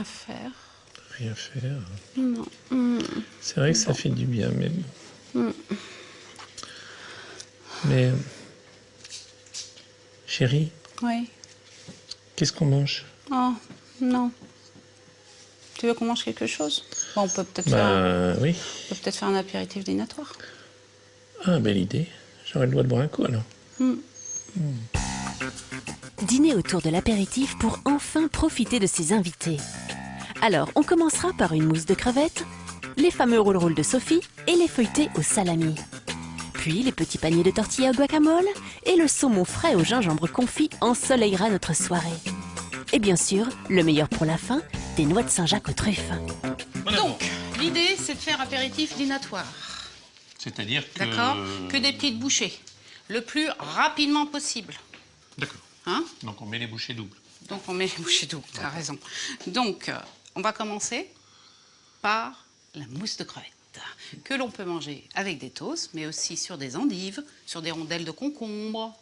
rien faire. Rien faire. Non. C'est vrai que ça fait du bien, mais... Mais... Chérie, Oui. qu'est-ce qu'on mange? Oh, non. Tu veux qu'on mange quelque chose? Bon, on peut peut-être oui. faire un apéritif dînatoire. Ah, belle idée. J'aurais le droit de boire un coup, alors. Dîner autour de l'apéritif pour enfin profiter de ses invités. Alors, on commencera par une mousse de crevettes, les fameux roll-roll de Sophie et les feuilletés au salami. Puis les petits paniers de tortillas au guacamole et le saumon frais au gingembre confit ensoleillera notre soirée. Et bien sûr, le meilleur pour la fin, des noix de Saint-Jacques aux truffes. Donc, l'idée, c'est de faire apéritif dînatoire. C'est-à-dire que... D'accord? Que des petites bouchées. Le plus rapidement possible. D'accord. Hein? Donc on met les bouchées doubles. Donc on met les bouchées doubles, tu as raison. Donc, on va commencer par la mousse de crevettes, que l'on peut manger avec des toasts, mais aussi sur des endives, sur des rondelles de concombre,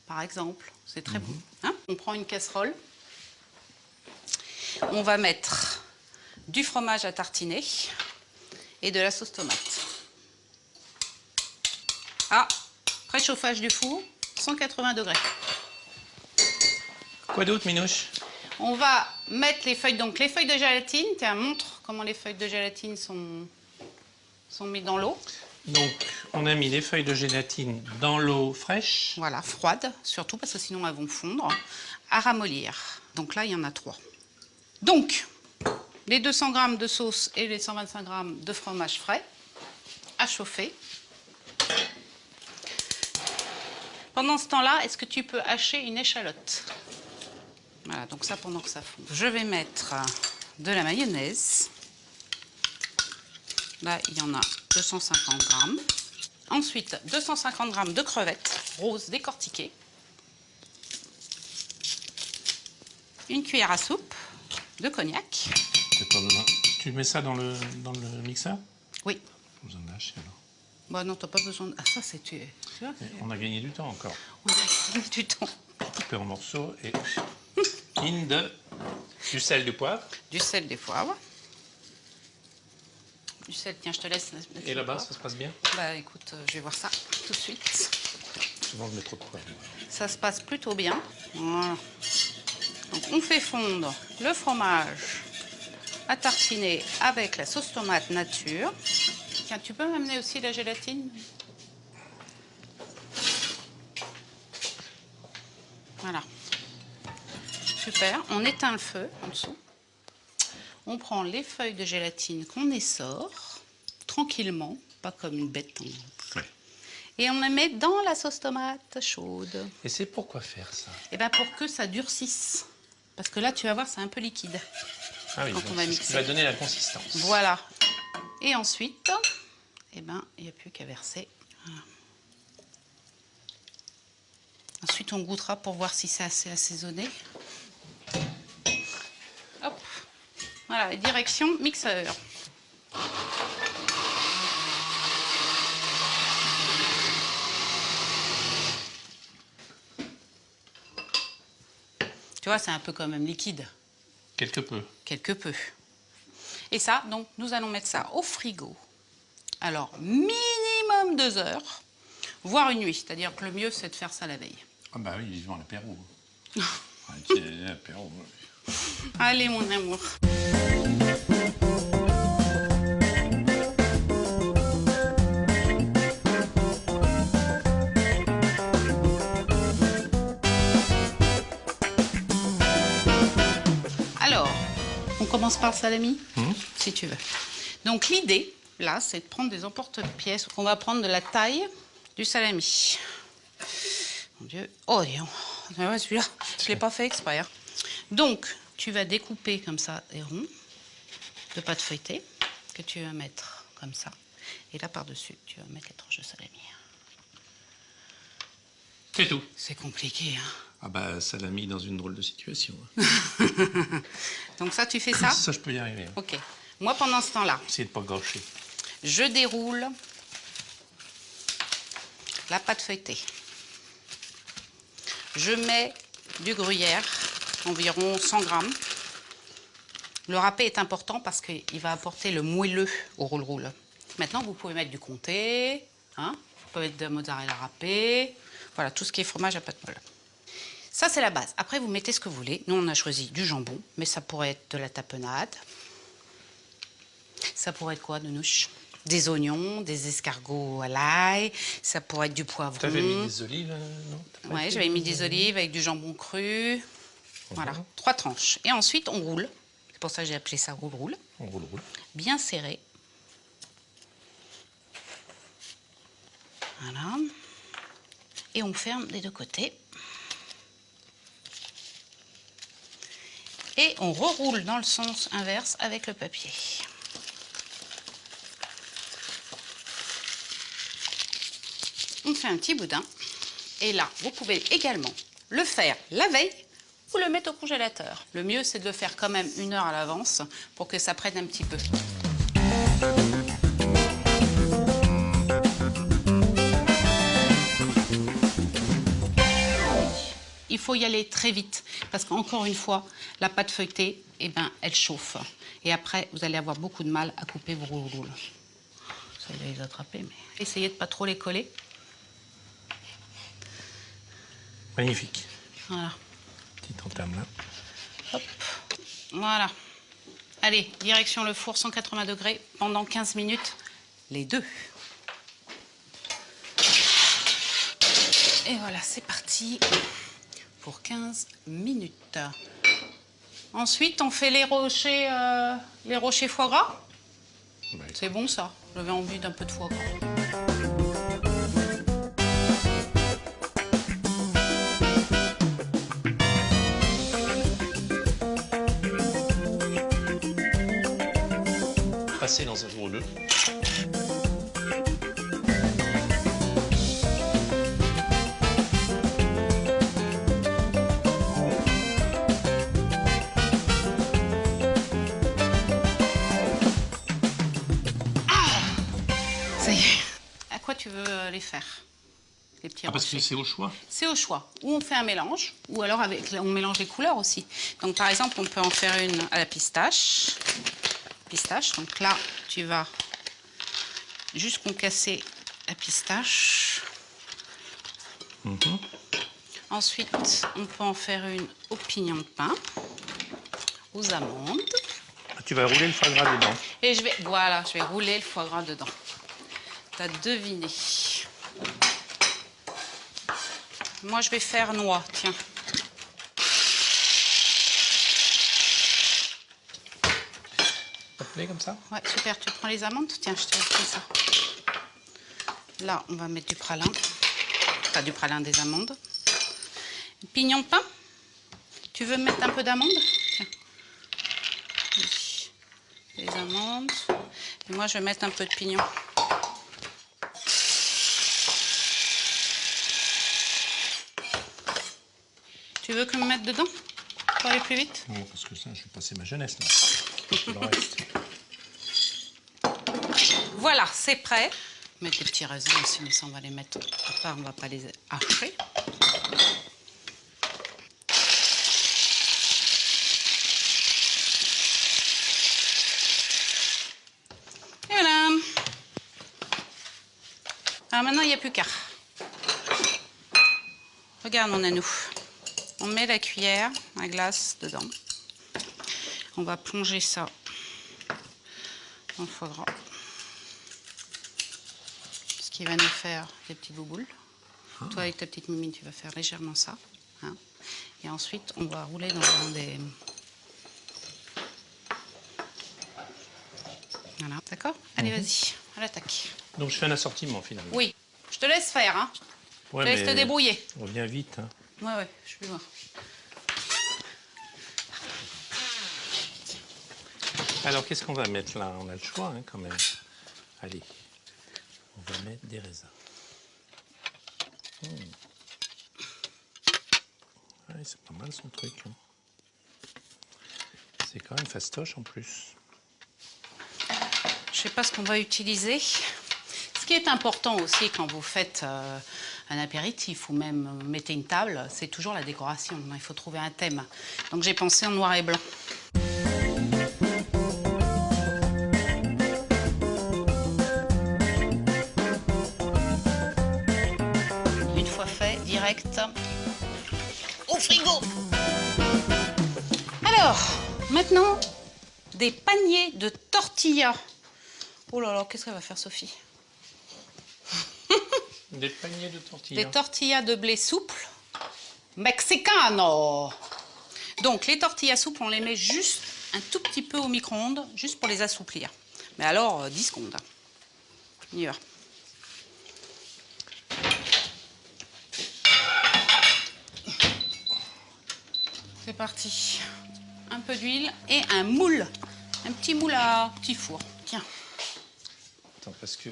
par exemple. C'est très bon. Hein? On prend une casserole. On va mettre du fromage à tartiner et de la sauce tomate. Ah, préchauffage du four, 180 degrés. Quoi d'autre, Minouche? On va mettre les feuilles, donc les feuilles de gélatine. Tiens, montre comment les feuilles de gélatine sont mises dans l'eau. Donc, on a mis les feuilles de gélatine dans l'eau fraîche. Voilà, froide, surtout parce que sinon elles vont fondre. À ramollir. Donc là, il y en a 3. Donc, les 200 g de sauce et les 125 g de fromage frais à chauffer. Pendant ce temps-là, est-ce que tu peux hacher une échalote? Voilà, donc ça pendant que ça fond. Je vais mettre de la mayonnaise. Là, il y en a 250 g. Ensuite, 250 g de crevettes roses décortiquées. Une cuillère à soupe de cognac. Tu mets ça dans le mixeur? Oui. Vous en hacher alors. Bah non, t'as pas besoin de... Ah, ça, c'est... Tu vois, On a gagné du temps encore. on a gagné du temps. Coupé en morceaux et... du sel, du poivre. Du sel, des poivres. Du sel, tiens, je te laisse. Et là-bas, ça se passe bien? Bah écoute, je vais voir ça tout de suite. Souvent, je mets trop de poivre. Ça se passe plutôt bien. Voilà. Donc on fait fondre le fromage à tartiner avec la sauce tomate nature. Tiens, tu peux m'amener aussi la gélatine? Voilà. Super. On éteint le feu en dessous. On prend les feuilles de gélatine qu'on essore tranquillement, pas comme une bête. Ouais. Et on les met dans la sauce tomate chaude. Et c'est pourquoi faire ça? Eh bien pour que ça durcisse. Parce que là, tu vas voir, c'est un peu liquide. Ah oui, quand on va c'est ce mixer. qui va donner la consistance. Voilà. Et ensuite, eh ben, il n'y a plus qu'à verser. Voilà. Ensuite, on goûtera pour voir si c'est assez assaisonné. Hop. Voilà, direction mixeur. Tu vois, c'est un peu quand même liquide. Quelque peu. Quelque peu. Et ça, donc, nous allons mettre ça au frigo. Alors, minimum 2 heures, voire une nuit. C'est-à-dire que le mieux, c'est de faire ça la veille. Ah bah oui, vivement l'apéro. L'apéro. Allez, mon amour. Alors, on commence par le salami, si tu veux. Donc, l'idée, là, c'est de prendre des emporte-pièces. On va prendre de la taille du salami. Mon Dieu. Oh, dis donc. Ouais, celui-là, je ne l'ai pas fait exprès. Hein. Donc, tu vas découper comme ça des ronds de pâte feuilletée que tu vas mettre comme ça. Et là, par-dessus, tu vas mettre les tranches de salami. C'est tout. C'est compliqué, hein. Ah bah, ça l'a mis dans une drôle de situation. Donc ça, tu fais ça? Ça, je peux y arriver. Ok. Moi, pendant ce temps-là, Essayez de pas gâcher. je déroule la pâte feuilletée. Je mets du gruyère, environ 100 grammes. Le râpé est important parce qu'il va apporter le moelleux au roule-roule. Maintenant, vous pouvez mettre du comté, hein, vous pouvez mettre de la mozzarella râpée, voilà, tout ce qui est fromage à pâte molle. Ça, c'est la base. Après, vous mettez ce que vous voulez. Nous, on a choisi du jambon, mais ça pourrait être de la tapenade. Ça pourrait être quoi, Nounouche? Des oignons, des escargots à l'ail, ça pourrait être du poivron. Tu avais mis des olives, non? Oui, j'avais mis des olives avec du jambon cru. Voilà, 3 tranches. Et ensuite, on roule. C'est pour ça que j'ai appelé ça roule-roule. On roule. Bien serré. Voilà. Et on ferme des deux côtés. Et on reroule dans le sens inverse avec le papier. On fait un petit boudin. Et là, vous pouvez également le faire la veille ou le mettre au congélateur. Le mieux, c'est de le faire quand même 1 heure à l'avance pour que ça prenne un petit peu. Il faut y aller très vite parce qu'encore une fois, la pâte feuilletée, eh ben, elle chauffe. Et après, vous allez avoir beaucoup de mal à couper vos roules-roules. Vous allez les attraper, mais essayez de ne pas trop les coller. Magnifique. Voilà. Petite entame là. Hop. Voilà. Allez, direction le four 180 degrés pendant 15 minutes, les deux. Et voilà, c'est parti pour 15 minutes. Ensuite, on fait les rochers foie gras. Ouais. C'est bon ça. J'avais envie d'un peu de foie gras. Passer dans un rouleux. Ça y est. À quoi tu veux les faire, les petits Parce rochers? que c'est au choix. C'est au choix. Ou on fait un mélange, ou alors on mélange les couleurs aussi. Donc par exemple, on peut en faire une à la pistache. Donc là, tu vas juste concasser la pistache. Ensuite, on peut en faire une au pignon de pain, aux amandes. Tu vas rouler le foie gras dedans. Et je vais rouler le foie gras dedans. T'as deviné. Moi, je vais faire noix, tiens. Ça te plaît comme ça? Ouais, super. Tu prends les amandes? Tiens, je te fais ça. Là, on va mettre du pralin. Pas du pralin, des amandes. Pignon de pain. Tu veux mettre un peu d'amandes? Tiens. Oui. Les amandes. Et moi, je vais mettre un peu de pignon. Tu veux que je me mette dedans pour aller plus vite? Non, parce que ça, je vais passer ma jeunesse là. Le reste. Voilà, c'est prêt. Mettre des petits raisins aussi, mais ça, on va les mettre à part, on ne va pas les hacher. Et voilà. Alors maintenant, il n'y a plus qu'à. Regarde, mon anou. On met la cuillère à glace dedans. On va plonger ça dans le foie gras. Ce qui va nous faire des petites bouboules. Toi, avec ta petite Mimi, tu vas faire légèrement ça. Hein. Et ensuite, on va rouler dans des... Voilà, d'accord? Allez, vas-y, à l'attaque. Donc je fais un assortiment finalement. Oui, je te laisse faire, hein. Ouais, Je te laisse te débrouiller. On revient vite. Hein. Ouais, je vais voir. Alors qu'est-ce qu'on va mettre là? On a le choix hein, quand même. Allez, on va mettre des raisins. Ouais, c'est pas mal son truc. Hein. C'est quand même fastoche en plus. Je sais pas ce qu'on va utiliser. Ce qui est important aussi quand vous faites un apéritif ou même mettez une table, c'est toujours la décoration. Il faut trouver un thème. Donc j'ai pensé en noir et blanc. direct au frigo. Alors, maintenant, des paniers de tortillas. Oh là là, qu'est-ce qu'elle va faire, Sophie? Des paniers de tortillas. Des tortillas de blé souple. Mexicano. Donc, les tortillas souples, on les met juste un tout petit peu au micro-ondes, juste pour les assouplir. Mais alors, 10 secondes. On y va. C'est parti. Un peu d'huile et un moule. Un petit moule à petit four. Tiens. Attends, parce que...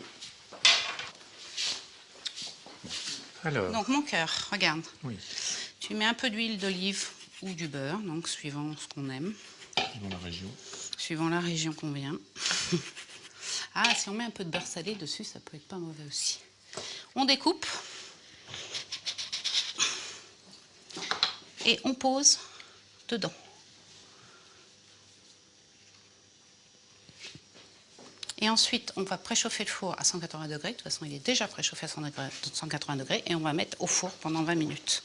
Alors... Donc, mon cœur, regarde. Oui. Tu mets un peu d'huile d'olive ou du beurre, donc suivant ce qu'on aime. Suivant la région. Suivant la région qu'on vient. Ah, si on met un peu de beurre salé dessus, ça peut être pas mauvais aussi. On découpe. Et on pose dedans. Et ensuite, on va préchauffer le four à 180 degrés. De toute façon, il est déjà préchauffé à 180 degrés. Et on va mettre au four pendant 20 minutes.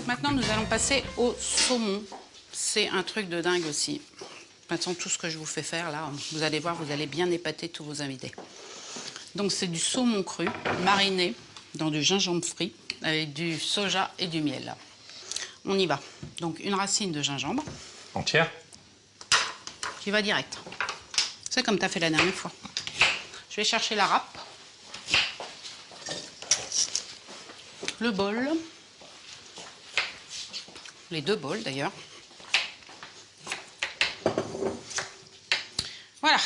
Maintenant, nous allons passer au saumon. C'est un truc de dingue aussi. Maintenant, tout ce que je vous fais faire, là, vous allez voir, vous allez bien épater tous vos invités. Donc, c'est du saumon cru, mariné dans du gingembre frit, avec du soja et du miel. On y va. Donc, une racine de gingembre. Entière? Tu vas direct. C'est comme tu as fait la dernière fois. Je vais chercher la râpe. Le bol. Les deux bols d'ailleurs. Voilà,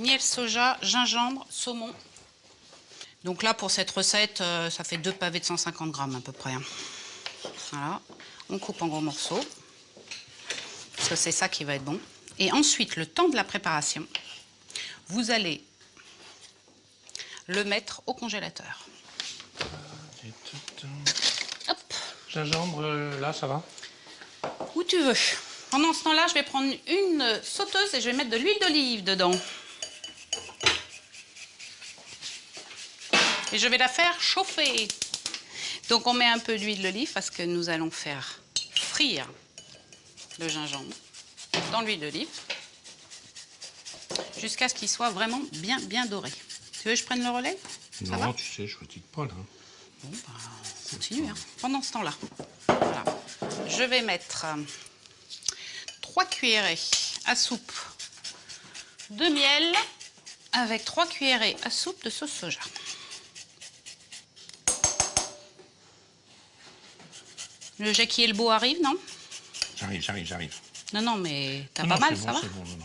miel, soja, gingembre, saumon. Donc là, pour cette recette, ça fait 2 pavés de 150 grammes à peu près. Hein. Voilà, on coupe en gros morceaux, parce que c'est ça qui va être bon. Et ensuite, le temps de la préparation, vous allez le mettre au congélateur. Hop. Gingembre, là, ça va? Où tu veux. Pendant ce temps-là, je vais prendre une sauteuse et je vais mettre de l'huile d'olive dedans. Et je vais la faire chauffer. Donc on met un peu d'huile d'olive parce que nous allons faire frire le gingembre dans l'huile d'olive jusqu'à ce qu'il soit vraiment bien doré. Tu veux que je prenne le relais? Ça va? Non, tu sais, je fatigue pas, là. Bon, bah, on continue. Hein. Pendant ce temps-là, voilà. Je vais mettre 3 cuillerées à soupe de miel avec 3 cuillerées à soupe de sauce soja. Le Jackie et le beau arrive, non? J'arrive. Non, mais t'as pas mal, ça va? C'est bon, non.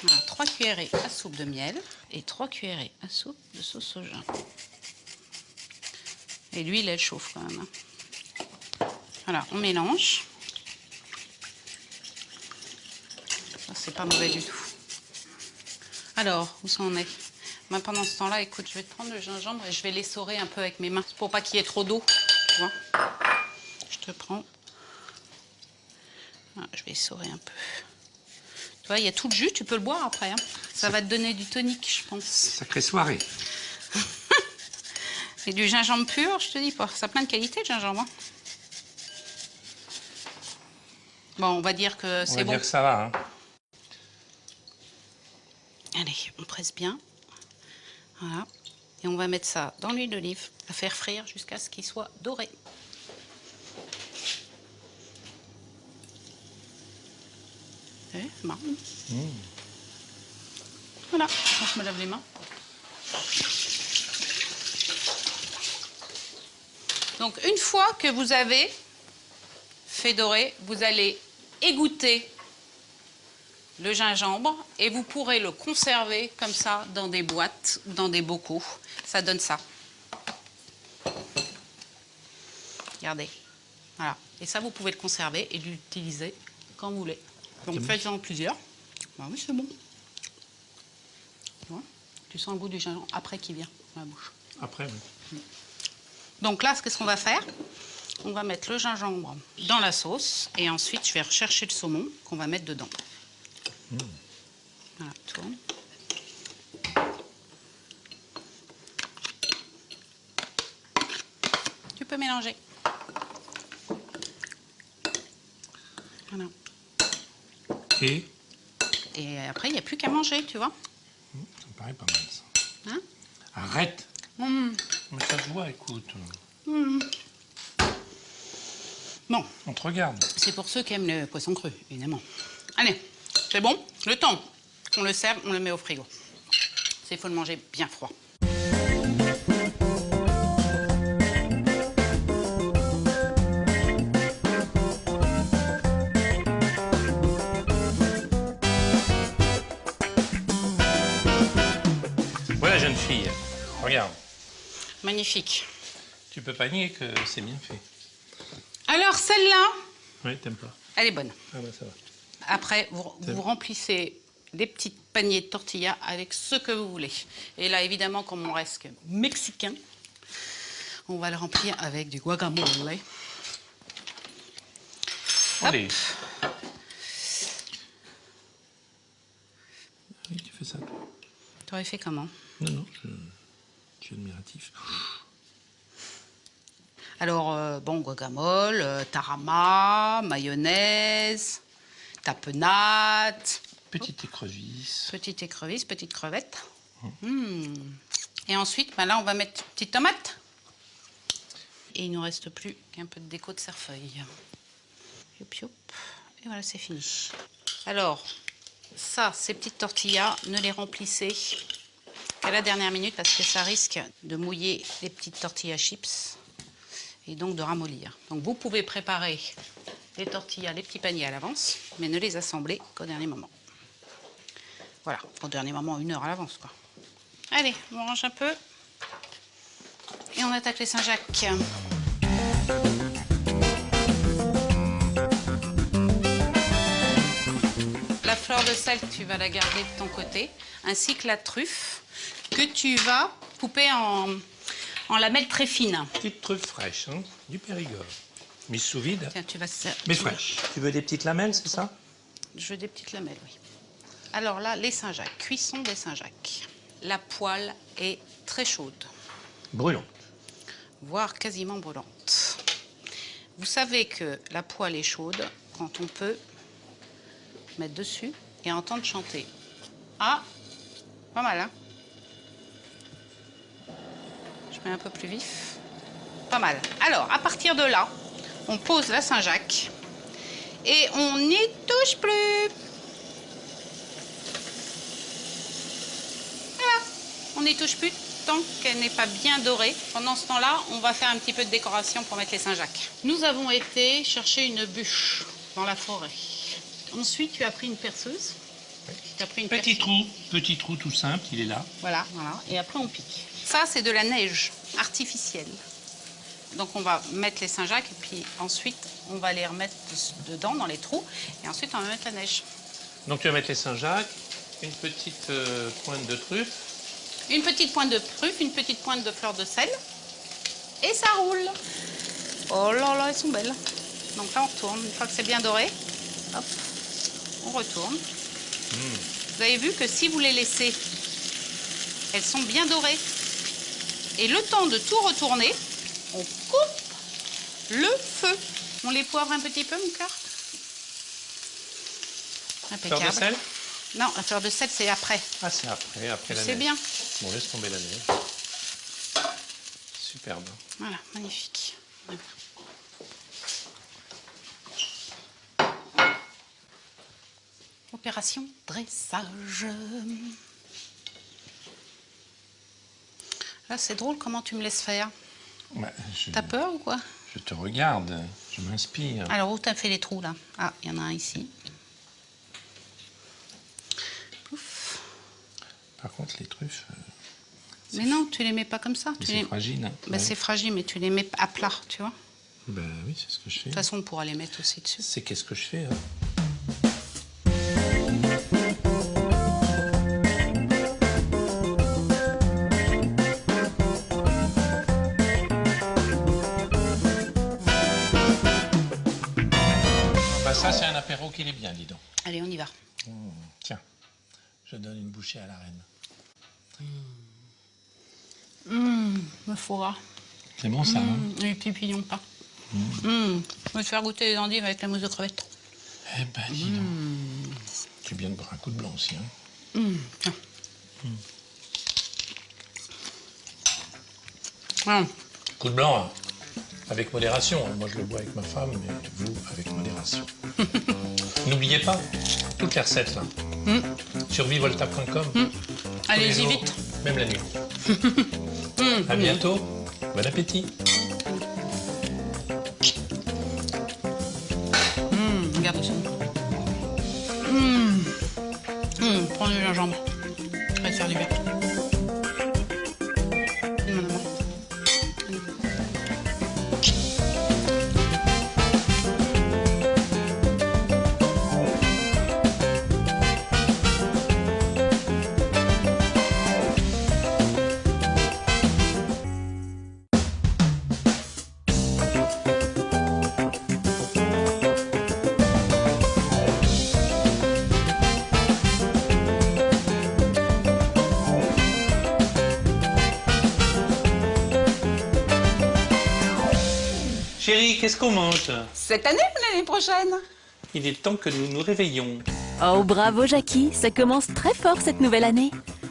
Voilà, 3 cuillerées à soupe de miel et 3 cuillerées à soupe de sauce soja. Et l'huile, elle chauffe quand même. Hein. Voilà, on mélange. Ça, c'est pas mauvais du tout. Alors, où ça en est? Moi, pendant ce temps-là, écoute, je vais te prendre le gingembre et je vais l'essorer un peu avec mes mains pour pas qu'il y ait trop d'eau. Tu vois? Je te prends. Ah, je vais essorer un peu. Tu vois, il y a tout le jus, tu peux le boire après. Hein. Ça va te donner du tonique, je pense. Sacrée soirée. Et du gingembre pur, je te dis pas. Ça a plein de qualités, le gingembre. Hein. Bon, on va dire que c'est bon. On va dire que ça va. Hein. Allez, on presse bien. Voilà. Et on va mettre ça dans l'huile d'olive, à faire frire jusqu'à ce qu'il soit doré. C'est marrant. Voilà, je me lave les mains. Donc, une fois que vous avez fait dorer, vous allez égoutter le gingembre et vous pourrez le conserver comme ça dans des boîtes ou dans des bocaux. Ça donne ça. Regardez. Voilà. Et ça, vous pouvez le conserver et l'utiliser quand vous voulez. Donc faites-en plusieurs. Ah oui, c'est bon. Tu vois, tu sens le goût du gingembre après qui vient dans la bouche. Après, oui. Donc là, qu'est-ce qu'on va faire? On va mettre le gingembre dans la sauce et ensuite je vais rechercher le saumon qu'on va mettre dedans. Voilà, tourne. Tu peux mélanger. Voilà. Et Après, il n'y a plus qu'à manger, tu vois. ça me paraît pas mal, ça. Hein? Arrête. Mais ça se voit, écoute. Bon, On te regarde. c'est pour ceux qui aiment le poisson cru, évidemment. Allez, c'est bon. Le temps qu'on le serve, on le met au frigo. Il faut le manger bien froid. Voilà, jeune fille. Regarde. Magnifique. Tu peux pas nier que c'est bien fait. Alors, celle-là, Oui, t'aimes pas. elle est bonne. Ah bah ça va. Après, vous remplissez des petits paniers de tortillas avec ce que vous voulez. Et là, évidemment, comme on reste mexicain, on va le remplir avec du guacamole. Allez. Oui, tu fais ça, toi. Tu aurais fait comment? Non, je suis admiratif. Alors, bon, guacamole, tarama, mayonnaise, tapenade, Petite écrevisse. petite écrevisse, petite crevette. Et ensuite, ben là, on va mettre petite tomate. Et il ne nous reste plus qu'un peu de déco de cerfeuil. Youp, youp. Et voilà, c'est fini. Alors, ça, ces petites tortillas, ne les remplissez qu'à la dernière minute parce que ça risque de mouiller les petites tortillas chips et donc de ramollir. Donc vous pouvez préparer les tortillas, les petits paniers à l'avance, mais ne les assembler qu'au dernier moment. Voilà, au dernier moment, 1 heure à l'avance, quoi. Allez, on range un peu et on attaque les Saint-Jacques. La fleur de sel, tu vas la garder de ton côté, ainsi que la truffe que tu vas couper en lamelles très fines. Petite truffe fraîche, hein, du Périgord. Mise sous vide. Tiens, tu vas... Mais fraîche. Tu veux des petites lamelles, c'est ça? Je veux des petites lamelles, oui. Alors là, les Saint-Jacques, cuisson des Saint-Jacques. La poêle est très chaude, Brûlons. voire quasiment brûlante. Vous savez que la poêle est chaude quand on peut mettre dessus et entendre chanter. Ah, pas mal, hein? Je mets un peu plus vif. Pas mal. Alors, à partir de là, on pose la Saint-Jacques et on n'y touche plus. Voilà. On n'y touche plus tant qu'elle n'est pas bien dorée. Pendant ce temps-là, on va faire un petit peu de décoration pour mettre les Saint-Jacques. Nous avons été chercher une bûche dans la forêt. Ensuite, tu as pris une perceuse. Tu as pris une Petit trou tout simple, il est là. Voilà, voilà. Et après, on pique. Ça, c'est de la neige artificielle. Donc, on va mettre les Saint-Jacques et puis ensuite, on va les remettre dedans, dans les trous. Et ensuite, on va mettre la neige. Donc tu vas mettre les Saint-Jacques, une petite pointe de truffe. Une petite pointe de truffe, une petite pointe de fleur de sel. Et ça roule. Oh là là, elles sont belles. Donc là, on retourne. Une fois que c'est bien doré, hop, on retourne. Vous avez vu que si vous les laissez, elles sont bien dorées. Et le temps de tout retourner, on coupe le feu. On les poivre un petit peu, mon cœur. Impeccable. Fleur de sel? Non, la fleur de sel, c'est après. Ah, c'est après la neige. C'est bien. Bon, laisse tomber la neige. Superbe. Voilà, magnifique. Voilà. Opération dressage. Là, c'est drôle comment tu me laisses faire. Bah, T'as peur ou quoi? Je te regarde, je m'inspire. Alors, où t'as fait les trous, là? Ah, il y en a un ici. Pouf. Par contre, les truffes, Mais non, tu les mets pas comme ça. c'est fragile. Hein. Bah, c'est fragile, mais tu les mets à plat, tu vois. Ben oui, c'est ce que je fais. De toute façon, on pourra les mettre aussi dessus. C'est qu'est-ce que je fais. Hein. Ça, c'est un apéro qui est bien, dis donc. Allez, on y va. Tiens, je donne une bouchée à la reine. Le foie gras. C'est bon, ça, hein? Les petits pignons pas. Je vais te faire goûter les endives avec la mousse de crevettes. Eh ben, dis donc. C'est bien de boire un coup de blanc aussi, hein? Tiens. Ah. Coup de blanc, hein, avec modération. Moi, je le bois avec ma femme, mais vous, avec modération. N'oubliez pas, toutes les recettes, là, sur vivolta.com. Allez-y vite. Même la nuit. À bientôt. Bon appétit. Regarde ça. Prends du gingembre. Ça va te faire du bien. Mon amour. Chérie, qu'est-ce qu'on mange? Cette année ou l'année prochaine? Il est temps que nous nous réveillons. Oh bravo Jackie, ça commence très fort cette nouvelle année.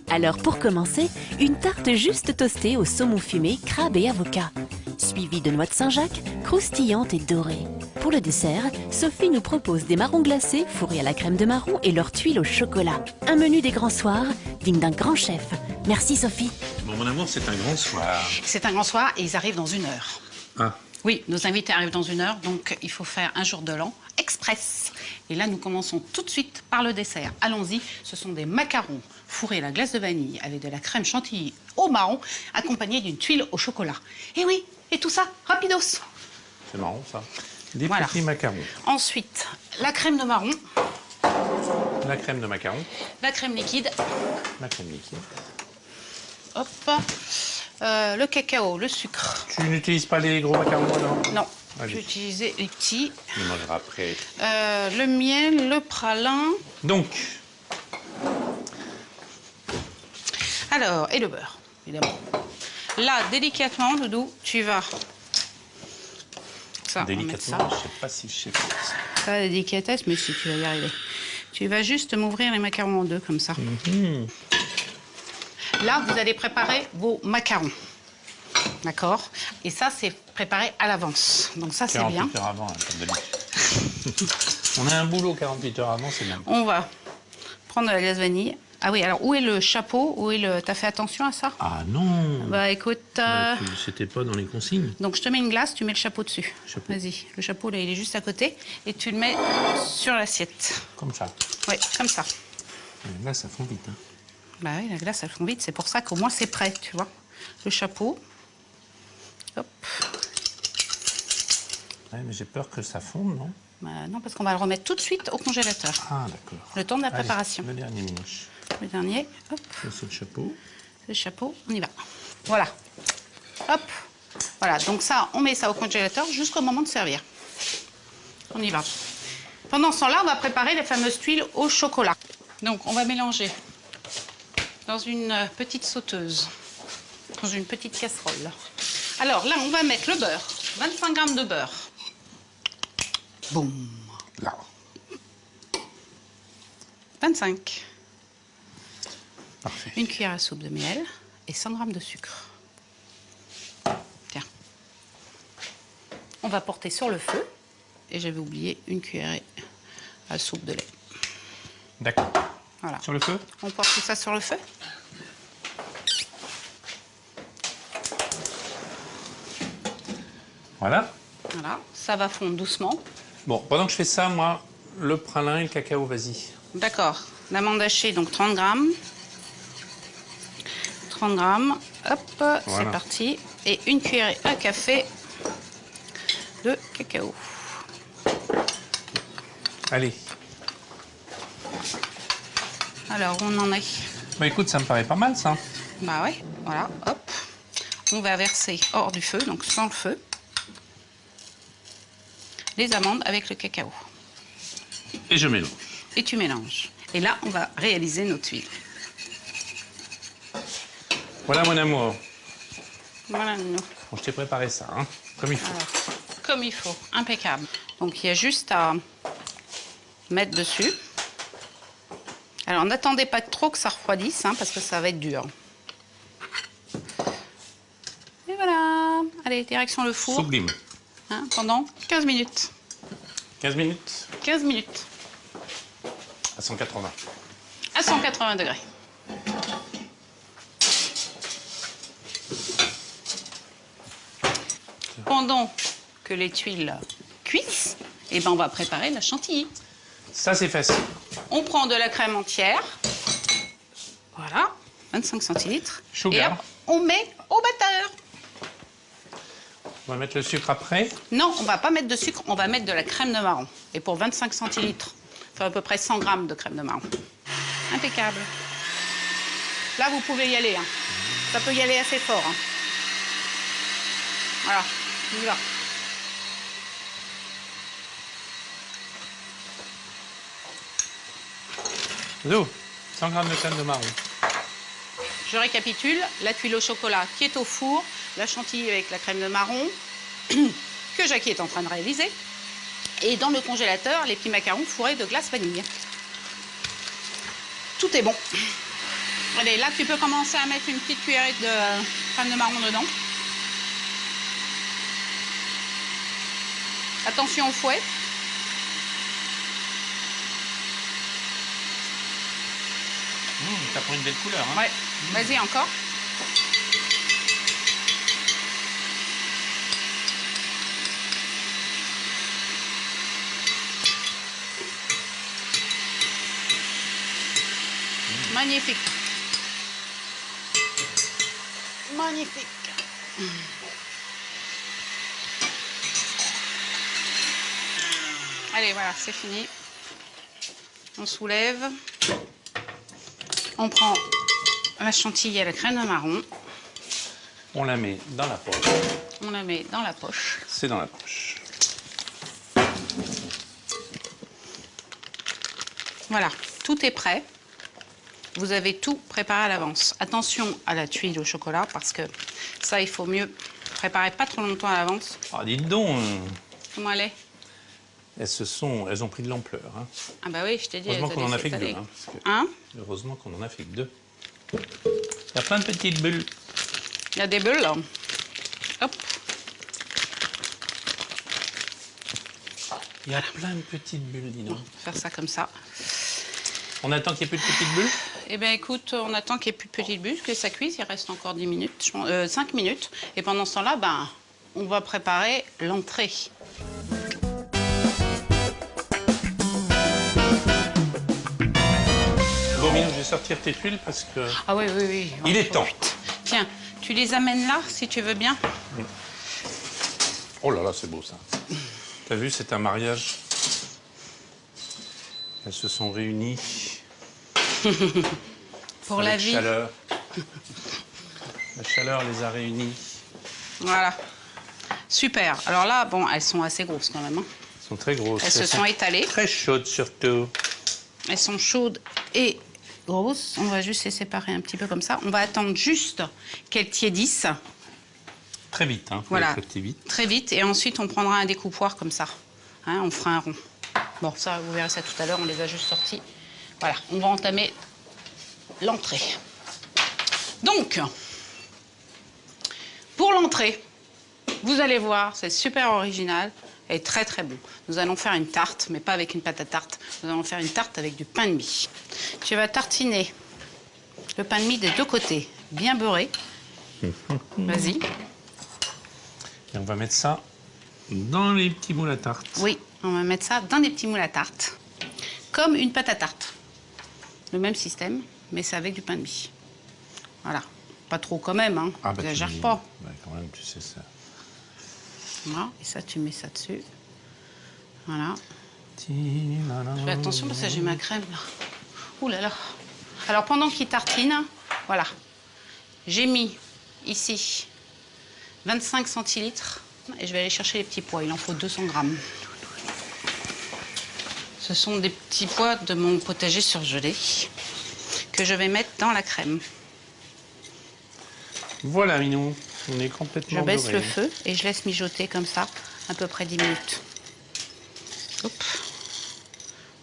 Alors pour commencer, une tarte juste toastée au saumon fumé, crabe et avocat, suivie de noix de Saint-Jacques, croustillantes et dorées. Pour le dessert, Sophie nous propose des marrons glacés fourrés à la crème de marron et leurs tuiles au chocolat. Un menu des grands soirs, digne d'un grand chef. Merci Sophie. Bon, mon amour, c'est un grand soir. C'est un grand soir et ils arrivent dans 1 heure. Ah. Oui, nos invités arrivent dans 1 heure, donc il faut faire un jour de l'an express. Et là, nous commençons tout de suite par le dessert. Allons-y, ce sont des macarons fourrés à la glace de vanille avec de la crème chantilly au marron, accompagnés d'une tuile au chocolat. Et oui, et tout ça, rapidos. C'est marrant, ça. Des Voilà. petits macarons. Ensuite, la crème de marron, La crème de macarons. la crème liquide, La crème liquide. hop, le cacao, le sucre. Tu n'utilises pas les gros macarons, alors? Non, Allez. j'ai utilisé les petits. On mangera après. Le miel, le pralin. Donc, Alors, et le beurre, évidemment. Là, délicatement, Doudou, tu vas... Ça, on va mettre ça. délicatement, je ne sais pas si je sais faire ça. Ça, la délicatesse, mais si tu vas y arriver. Tu vas juste m'ouvrir les macarons en deux, comme ça. Là, vous allez préparer vos macarons. D'accord? Et ça, c'est préparé à l'avance. Donc ça, c'est bien. 48 heures avant, hein, comme d'habitude. On a un boulot 48 heures avant, c'est bien. On va prendre de la glace vanille. Ah oui, alors où est le chapeau? Où est le... T'as fait attention à ça? Ah non! Bah écoute... C'était pas dans les consignes. Donc je te mets une glace, tu mets le chapeau dessus. Chapeau. Vas-y, le chapeau là, il est juste à côté. Et tu le mets sur l'assiette. Comme ça. Oui, comme ça. Là, ça fond vite. Hein. Bah oui, la glace, elle fond vite. C'est pour ça qu'au moins c'est prêt, tu vois. Le chapeau. Hop. Ouais, mais j'ai peur que ça fonde, non? Bah, non, parce qu'on va le remettre tout de suite au congélateur. Ah, d'accord. Le temps de la Allez, préparation. le dernier minouche. Le dernier, hop, C'est le chapeau. le chapeau, on y va. Voilà. Hop. Voilà, donc ça, on met ça au congélateur jusqu'au moment de servir. On y va. Pendant ce temps-là, on va préparer les fameuses tuiles au chocolat. Donc, on va mélanger dans une petite sauteuse, dans une petite casserole. Alors là, on va mettre le beurre, 25 grammes de beurre. Boum. Là. 25. Parfait. Une cuillère à soupe de miel et 100 grammes de sucre. Tiens. On va porter sur le feu. Et j'avais oublié une cuillère à soupe de lait. D'accord. Voilà. Sur le feu? On porte tout ça sur le feu. Voilà. Voilà. Ça va fondre doucement. Bon, pendant que je fais ça, moi, le pralin et le cacao, vas-y. D'accord. L'amande hachée, donc 30 grammes. 30 grammes. Hop, Voilà. c'est parti. Et une cuillère à café de cacao. Allez. Alors, on en est. Bah écoute, ça me paraît pas mal, ça. Bah ouais, voilà, hop. On va verser hors du feu, donc sans le feu, les amandes avec le cacao. Et je mélange. Et tu mélanges. Et là, on va réaliser nos tuiles. Voilà mon amour. Voilà, nous. Bon, je t'ai préparé ça, hein, comme il faut. Voilà. Comme il faut, impeccable. Donc il y a juste à mettre dessus. Alors n'attendez pas trop que ça refroidisse, hein, parce que ça va être dur. Et voilà. Allez, direction le four. Sublime. Hein, pendant 15 minutes. 15 minutes 15 minutes. à 180. À 180 degrés. Pendant que les tuiles cuisent, eh ben on va préparer la chantilly. Ça, c'est facile. On prend de la crème entière. Voilà, 25 centilitres. Sugar. Et hop, on met au batteur. On va mettre le sucre après. Non, on va pas mettre de sucre, on va mettre de la crème de marron. Et pour 25 centilitres, il faut à peu près 100 grammes de crème de marron. Impeccable. Là, vous pouvez y aller. Hein. Ça peut y aller assez fort. Hein. Voilà, on y va. Zo, 100 grammes de crème de marron. Je récapitule, la tuile au chocolat qui est au four, la chantilly avec la crème de marron que Jackie est en train de réaliser, et dans le congélateur, les petits macarons fourrés de glace vanille. Tout est bon. Allez, là, tu peux commencer à mettre une petite cuillerée de crème de marron dedans. Attention au fouet. Ça prend une belle couleur. Hein. Ouais, vas-y encore. Magnifique. Magnifique. Allez, voilà, c'est fini. On soulève. On prend la chantilly et la crème de marron. On la met dans la poche. On la met dans la poche. C'est dans la poche. Voilà, tout est prêt. Vous avez tout préparé à l'avance. Attention à la tuile au chocolat parce que ça, il faut mieux préparer pas trop longtemps à l'avance. Ah, dites donc, Comment elle est? elles ont pris de l'ampleur. Hein. Ah bah oui, je t'ai dit. Heureusement elles qu'on en a allaient fait que deux. s'étaler. Hein, parce que- Hein? Heureusement qu'on en a fait que deux. Il y a plein de petites bulles. Il y a des bulles là. Hop. Il y a plein de petites bulles, dis donc. Faire ça comme ça. On attend qu'il n'y ait plus de petites bulles. Eh bien, écoute, on attend qu'il n'y ait plus de petites bulles, que ça cuise. Il reste encore 10 minutes, 5 minutes. Et pendant ce temps-là, ben, on va préparer l'entrée. Bon, Minou, je vais sortir tes tuiles parce que... Ah oui, oui, oui. Il est temps. Tiens, tu les amènes là, si tu veux bien. Oh là là, c'est beau, ça. T'as vu, c'est un mariage. Elles se sont réunies. Pour la avec vie. chaleur. La chaleur les a réunies. Voilà. Super. Alors là, bon, elles sont assez grosses quand même. Hein. Elles sont très grosses. Elles se sont étalées. Très chaudes, surtout. Elles sont chaudes et grosses. On va juste les séparer un petit peu comme ça. On va attendre juste qu'elles tiédissent. Très vite, hein. Faut Voilà. les fouetter vite. Très vite. Et ensuite, on prendra un découpoir comme ça. Hein, on fera un rond. Bon, ça, vous verrez ça tout à l'heure. On les a juste sortis. Voilà. On va entamer l'entrée. Donc, pour l'entrée, vous allez voir, c'est super original et très très bon. Nous allons faire une tarte, mais pas avec une pâte à tarte. Nous allons faire une tarte avec du pain de mie. Tu vas tartiner le pain de mie des deux côtés, bien beurré. Vas-y. Et on va mettre ça dans les petits moules à tarte. Oui, on va mettre ça dans des petits moules à tarte, comme une pâte à tarte. Le même système, mais c'est avec du pain de mie. Voilà. Pas trop quand même, hein. Ah bah, Exagère pas. Ouais, quand même, tu sais ça. Voilà. Et ça, tu mets ça dessus. Voilà. Fais attention parce que j'ai ma crème là. Ouh là là. Alors pendant qu'il tartine, voilà. J'ai mis ici 25 centilitres et je vais aller chercher les petits pois. Il en faut 200 grammes. Ce sont des petits pois de mon potager surgelé que je vais mettre dans la crème. Voilà, Minou, on est complètement Je baisse doré. le feu et je laisse mijoter comme ça à peu près 10 minutes. Hop.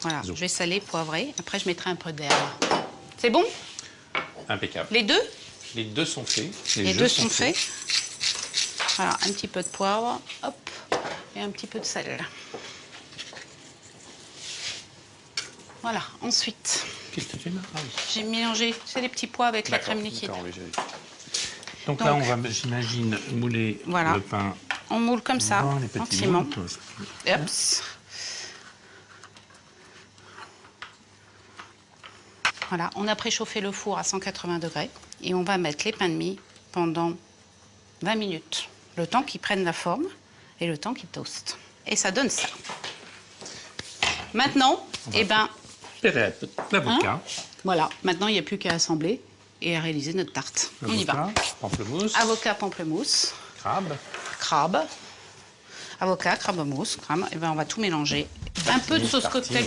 Voilà, je vais saler, poivrer. Après, je mettrai un peu d'herbe. C'est bon? Impeccable. Les deux? Les deux sont faits. Les deux sont faits. Voilà, un petit peu de poivre, hop, et un petit peu de sel. Voilà, ensuite, Qu'est-ce que tu fais là? Ah oui. j'ai mélangé, c'est les petits pois avec la crème liquide. D'accord, oui, donc là, on va, j'imagine, mouler Voilà. le pain. On moule comme ça, dans les petits gentiment. bouts. Hop. Voilà, on a préchauffé le four à 180 degrés et on va mettre les pains de mie pendant 20 minutes. Le temps qu'ils prennent la forme et le temps qu'ils toastent. Et ça donne ça. Maintenant, eh ben, L'avocat. voilà, maintenant il n'y a plus qu'à assembler et à réaliser notre tarte. On y va. Pamplemousse. Avocat, pamplemousse, Crabe. crabe, avocat, crabe mousse, crème. Et ben on va tout mélanger. Un peu de sauce cocktail.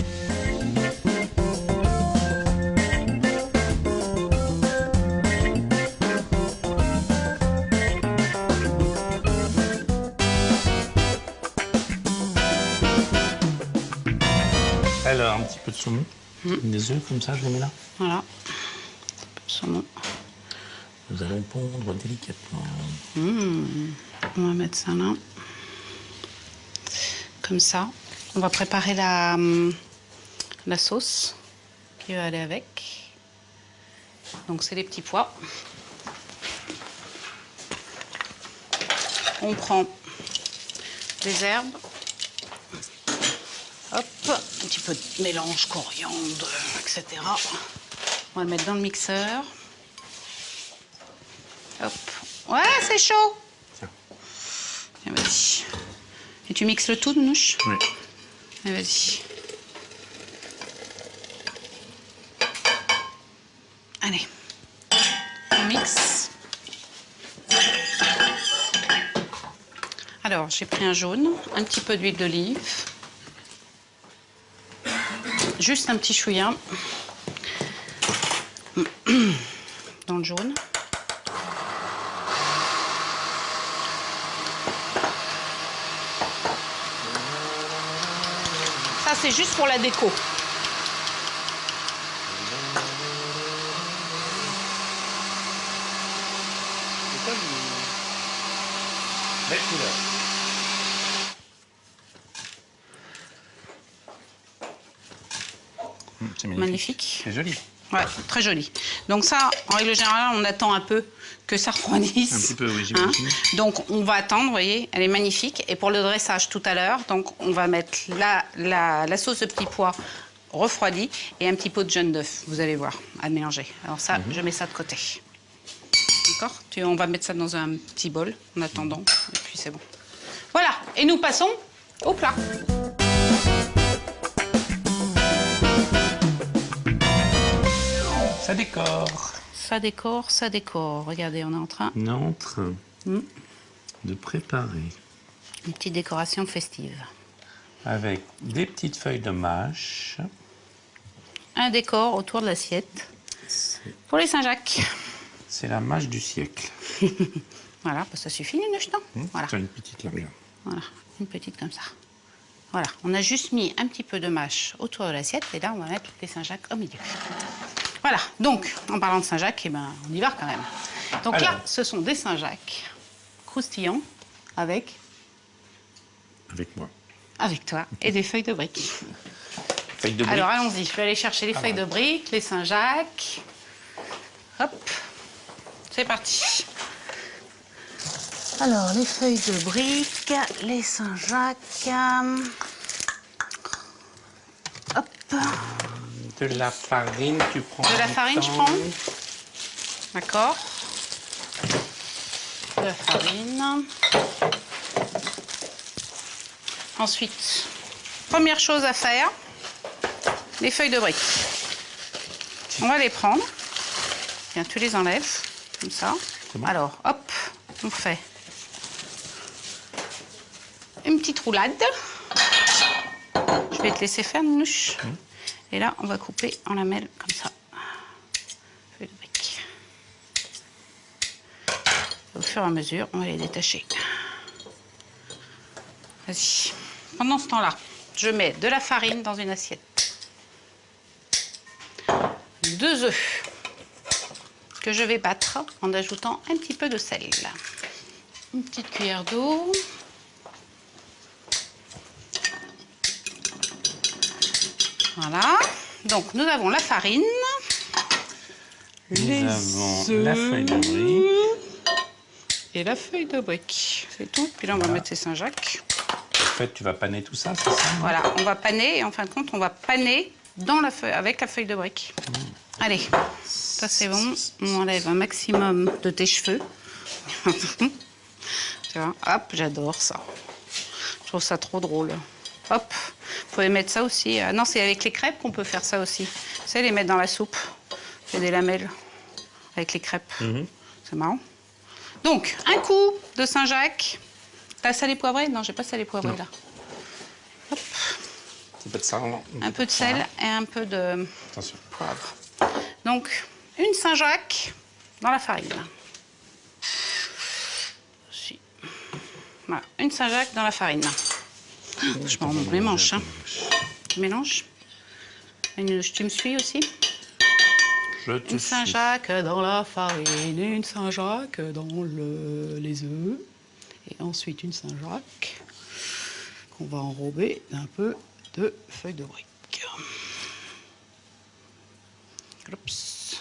Alors, un petit peu de saumon. Des œufs comme ça, je les mets là. Voilà. Un peu de saumon. Nous allons pondre délicatement. On va mettre ça là. Comme ça. On va préparer la sauce qui va aller avec. Donc c'est les petits pois. On prend des herbes. Hop, un petit peu de mélange, coriandre, etc. On va le mettre dans le mixeur. Hop. Ouais, c'est chaud. Tiens. Tiens, vas-y. Et tu mixes le tout, Nounouche? Oui. Et vas-y. Allez. On mixe. Alors, j'ai pris un jaune, un petit peu d'huile d'olive. Juste un petit chouïa dans le jaune. Ça, c'est juste pour la déco. Belle couleur. C'est Magnifique. C'est joli. Ouais, très joli. Donc ça, en règle générale, on attend un peu que ça refroidisse. Un petit peu, oui, j'imagine. Donc on va attendre, vous voyez, elle est magnifique. Et pour le dressage tout à l'heure, donc on va mettre la sauce de petits pois refroidie et un petit pot de jaune d'œuf, vous allez voir, à mélanger. Alors ça, je mets ça de côté. D'accord? On va mettre ça dans un petit bol en attendant, et puis c'est bon. Voilà, et nous passons au plat. Ça décore. Ça décore, ça décore. Regardez, on est en train On est en train de préparer une petite décoration festive. avec des petites feuilles de mâche. Un décor autour de l'assiette pour les Saint-Jacques. C'est la mâche du siècle. Voilà, bah ça suffit, Nounouche, non? Voilà. C'est une petite là, regarde. Voilà, une petite comme ça. Voilà, on a juste mis un petit peu de mâche autour de l'assiette et là, on va mettre les Saint-Jacques au milieu. Voilà, donc, en parlant de Saint-Jacques, eh ben, on y va quand même. Donc Alors. là, ce sont des Saint-Jacques croustillants avec Avec moi. toi et des feuilles de briques. Feuilles de briques. Alors, allons-y, je vais aller chercher les feuilles de briques, les Saint-Jacques. Hop, c'est parti. Alors, les feuilles de briques, les Saint-Jacques. Hop. De la farine, tu prends. De la ton farine, je temps. prends. D'accord. De la farine. Ensuite, première chose à faire, les feuilles de briques. On va les prendre. Bien, tu les enlèves, comme ça. Bon. Alors, hop, on fait une petite roulade. Je Je vais te laisser faire, Nounouche. Et là, on va couper en lamelles comme ça. Feuilles de briques. Au fur et à mesure, on va les détacher. Vas-y. Pendant ce temps-là, je mets de la farine dans une assiette. 2 œufs que je vais battre en ajoutant un petit peu de sel. Une petite cuillère d'eau. Voilà. Donc, nous avons la farine. Nous avons la feuille de brique. Et la feuille de brique. C'est tout. Puis là, on va mettre ces Saint-Jacques. En fait, tu vas paner tout ça, c'est ça? Voilà, on va paner. Et en fin de compte, on va paner dans la feuille, avec la feuille de brique. Allez, ça c'est bon. On enlève un maximum de tes cheveux. Tu vois, hop, j'adore ça. Je trouve ça trop drôle. Hop, vous pouvez mettre ça aussi. Non, c'est avec les crêpes qu'on peut faire ça aussi. C'est les mettre dans la soupe. C'est des lamelles avec les crêpes. C'est marrant. Donc, un coup de Saint-Jacques. T'as salé poivré? Non, j'ai pas salé poivré là. Hop. Un peu de sel. Un peu de sel et un peu de poivre. Donc, une Saint-Jacques dans la farine. Voilà, une Saint-Jacques dans la farine. Je m'en remonte les manches. Hein. Tu mélanges. Tu me suis aussi? Une Saint-Jacques dans la farine, une Saint-Jacques dans les œufs. Et ensuite une Saint-Jacques qu'on va enrober d'un peu de feuilles de brique. Oups.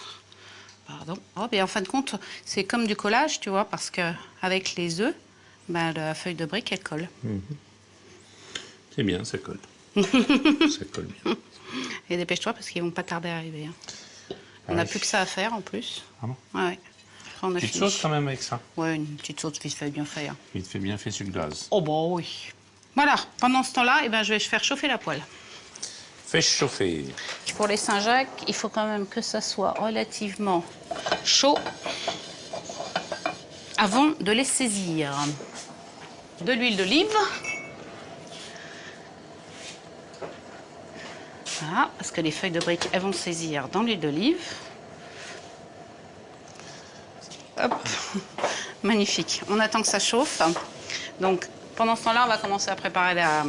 Pardon. Oh, et en fin de compte, c'est comme du collage, tu vois, parce qu'avec les œufs, ben, la feuille de brique, elle colle. C'est bien, ça colle. Ça colle bien. Et dépêche-toi parce qu'ils vont pas tarder à arriver. Hein. On n'a plus que ça à faire en plus. Ah bon? Ouais. On a Tu te sauces quand même avec ça? Ouais, une petite sauce qui se fait bien faire. Il te fait bien fait sur le gaz. Oh bah oui. Voilà, pendant ce temps-là, eh ben, je vais faire chauffer la poêle. Fais chauffer. Pour les Saint-Jacques, il faut quand même que ça soit relativement chaud avant de les saisir. De l'huile d'olive. Voilà, parce que les feuilles de brique, elles vont saisir dans l'huile d'olive. Hop, magnifique. On attend que ça chauffe. Donc, pendant ce temps-là, on va commencer à préparer la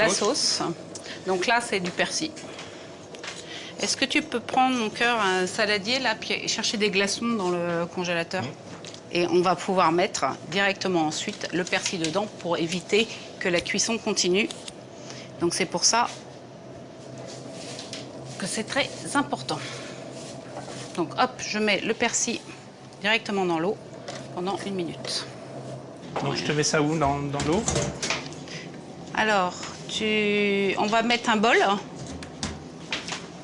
sauce. Donc là, c'est du persil. Est-ce que tu peux prendre, mon cœur, un saladier, là, puis chercher des glaçons dans le congélateur? Et on va pouvoir mettre directement ensuite le persil dedans pour éviter que la cuisson continue. Donc c'est pour ça que c'est très important. Donc hop, je mets le persil directement dans l'eau pendant 1 minute. Donc je te mets ça où, dans l'eau? Alors, on va mettre un bol.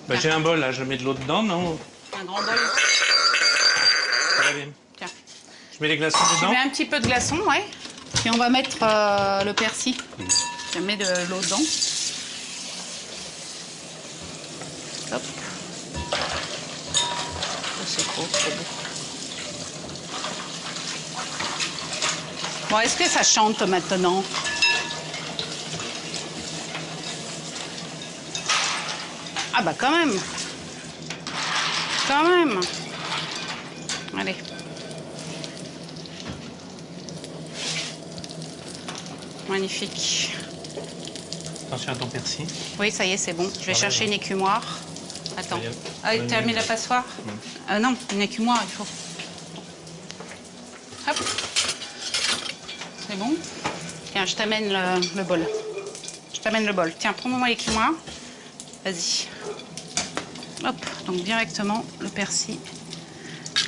Bah, j'ai un bol là, je mets de l'eau dedans, non? Un grand bol. Tiens. Je mets les glaçons Tu dedans? mets un petit peu de glaçon, ouais. Puis on va mettre le persil. Je mets de l'eau dedans. Hop. C'est trop beau. Bon, est-ce que ça chante maintenant? Ah bah quand même. Quand même. Allez. Magnifique. Attention à ton persil. Oui, ça y est, c'est bon. Je vais chercher une écumoire. Attends. Ah, tu as mis la passoire? Non, une écumoire, il faut. Hop. C'est bon. Tiens, je t'amène le bol. Je t'amène le bol. Tiens, prends-moi l'écumoire. Vas-y. Hop, donc directement le persil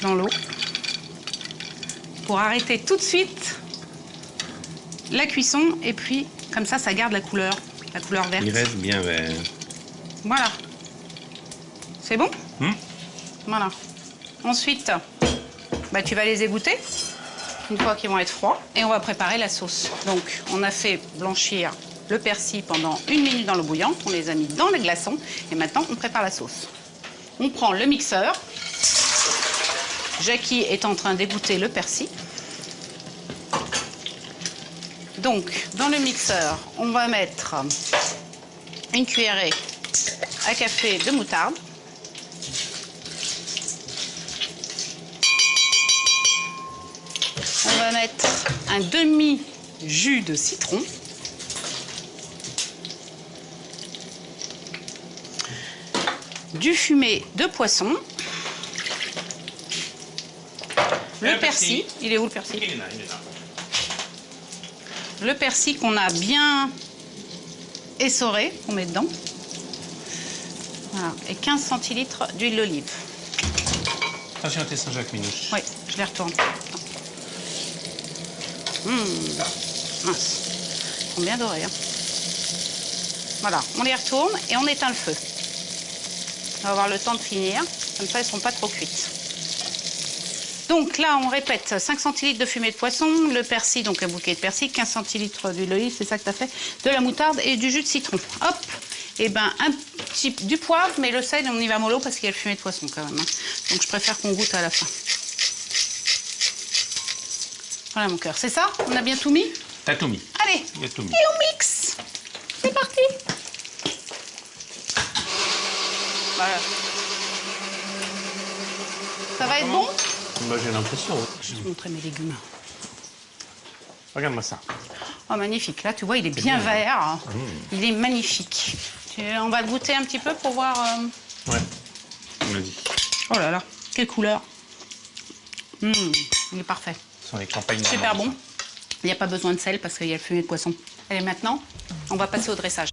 dans l'eau. Pour arrêter tout de suite la cuisson. Et puis, comme ça, ça garde la couleur verte. Il reste bien vert. Voilà. C'est bon? Voilà. Ensuite, bah, tu vas les égoutter une fois qu'ils vont être froids. Et on va préparer la sauce. Donc, on a fait blanchir le persil pendant 1 minute dans l'eau bouillante. On les a mis dans les glaçons. Et maintenant, on prépare la sauce. On prend le mixeur. Jackie est en train d'égoutter le persil. Donc, dans le mixeur, on va mettre une cuillerée à café de moutarde. On va mettre un demi-jus de citron. Du fumet de poisson. Le persil. Il est où le persil? Il est là, il est là. Le persil qu'on a bien essoré, qu'on met dedans. Voilà. Et 15 centilitres d'huile d'olive. Attention à tes Saint-Jacques, Minouche. Oui, je les retourne. Mince. Ils sont bien dorés. Hein. Voilà, on les retourne et on éteint le feu. On va avoir le temps de finir. Comme ça, elles ne sont pas trop cuites. Donc là, on répète, 5 centilitres de fumée de poisson, le persil, donc un bouquet de persil, 15 centilitres d'huile d'olive, c'est ça que tu as fait, de la moutarde et du jus de citron. Hop. Et ben un petit du poivre, mais le sel, on y va mollo parce qu'il y a le fumet de poisson quand même. Hein. Donc je préfère qu'on goûte à la fin. Voilà mon cœur. C'est ça? On a bien tout mis? T'as tout mis. Allez. Il y a tout mis. Et on mixe. C'est parti. Voilà. Ça va être bon? Bah, j'ai l'impression. Je vais te montrer mes légumes. Regarde-moi ça. Oh, magnifique. Là, tu vois, il est bien vert. Hein. Il est magnifique. On va le goûter un petit peu pour voir... Ouais, on l'a dit. Oh là là, quelle couleur. Il est parfait. Ce sont les campagnes Super normandes, bon. Il n'y a pas besoin de sel parce qu'il y a le fumet de poisson. Allez, maintenant, on va passer au dressage.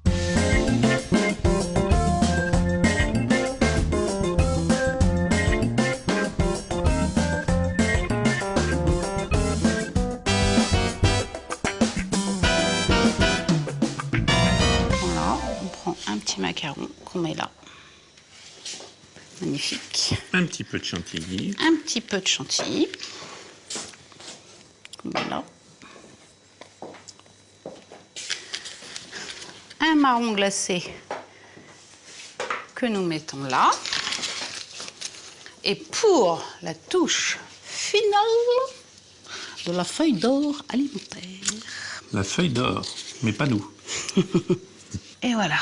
Un petit macaron qu'on met là. Magnifique. Un petit peu de chantilly. Un petit peu de chantilly. Qu'on met là. Un marron glacé que nous mettons là. Et pour la touche finale de la feuille d'or alimentaire. La feuille d'or, mais pas nous. Et voilà.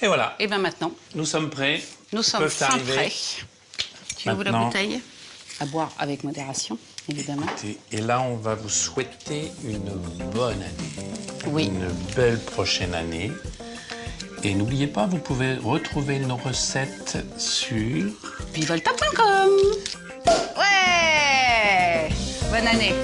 Et voilà. Et bien maintenant, Nous sommes prêts. nous sommes Peuvent fin arriver. prêts. Tu ouvres la Maintenant. bouteille. À boire avec modération, évidemment. Et là, on va vous souhaiter une bonne année. Oui. Une belle prochaine année. Et n'oubliez pas, vous pouvez retrouver nos recettes sur... Vivolta.com. Ouais. Bonne année.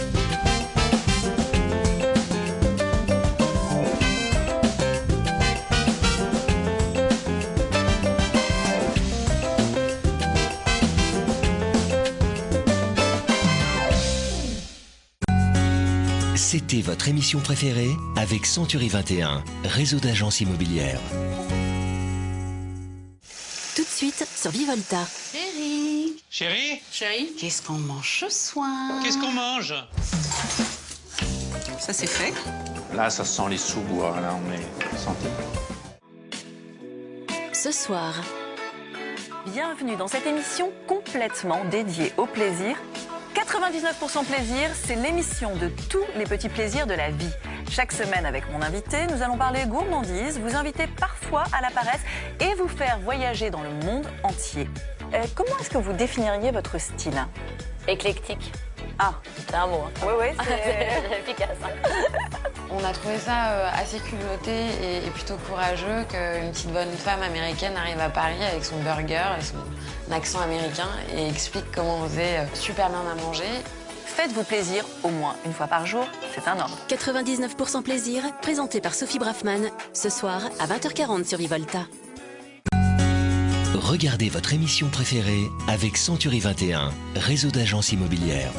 C'était votre émission préférée avec Century 21, réseau d'agences immobilières. Tout de suite sur Vivolta. Chérie. Chérie, Chérie, qu'est-ce qu'on mange ce soir? qu'est-ce qu'on mange? Ça, c'est fait. Là, ça sent les sous-bois. Là, on est santé. Ce soir, Bienvenue dans cette émission complètement dédiée au plaisir. 99% plaisir, c'est l'émission de tous les petits plaisirs de la vie. Chaque semaine avec mon invité, nous allons parler gourmandise, vous inviter parfois à la paresse et vous faire voyager dans le monde entier. Comment est-ce que vous définiriez votre style? Éclectique. Ah, C'est un mot. Hein. oui, C'est efficace. Hein. On a trouvé ça assez culotté et plutôt courageux qu'une petite bonne femme américaine arrive à Paris avec son burger et son accent américain et explique comment on faisait super bien à manger. faites-vous plaisir au moins une fois par jour, c'est un ordre. 99% plaisir, présenté par Sophie Braffman, ce soir à 20h40 sur Vivolta. Regardez votre émission préférée avec Century 21, réseau d'agences immobilières.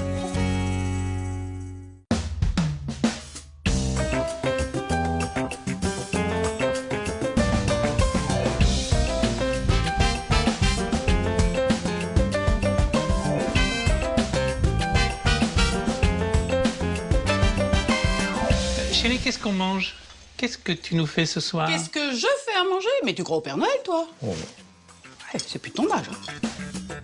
Chérie, qu'est-ce qu'on mange? Qu'est-ce que tu nous fais ce soir? Qu'est-ce que je fais à manger? Mais tu crois au Père Noël, toi? Oh. Ouais, c'est plus de ton âge. Hein.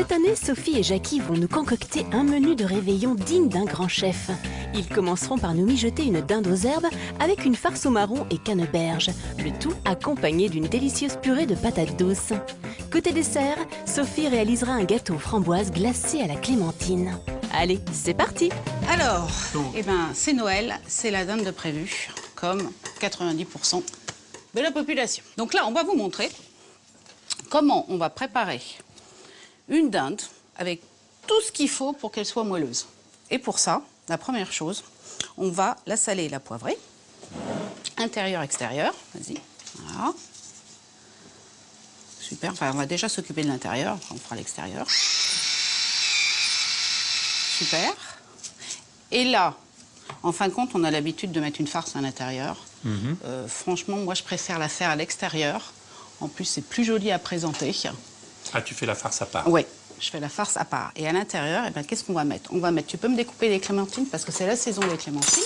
Cette année, Sophie et Jackie vont nous concocter un menu de réveillon digne d'un grand chef. Ils commenceront par nous mijoter une dinde aux herbes avec une farce au marron et canneberge, le tout accompagné d'une délicieuse purée de patates douces. Côté dessert, Sophie réalisera un gâteau framboise glacé à la clémentine. Allez, c'est parti! Alors, eh ben, c'est Noël, c'est la dinde de prévu, comme 90% de la population. Donc là, on va vous montrer comment on va préparer une dinde avec tout ce qu'il faut pour qu'elle soit moelleuse. Et pour ça, la première chose, on va la saler et la poivrer. Intérieur, extérieur, vas-y. Voilà. Super, enfin on va déjà s'occuper de l'intérieur, on fera l'extérieur. Super. Et là, en fin de compte, on a l'habitude de mettre une farce à l'intérieur. Franchement, moi je préfère la faire à l'extérieur. En plus, c'est plus joli à présenter. Ah, tu fais la farce à part? Oui, je fais la farce à part. Et à l'intérieur, eh ben, qu'est-ce qu'on va mettre? On va mettre, tu peux me découper les clémentines parce que c'est la saison des clémentines.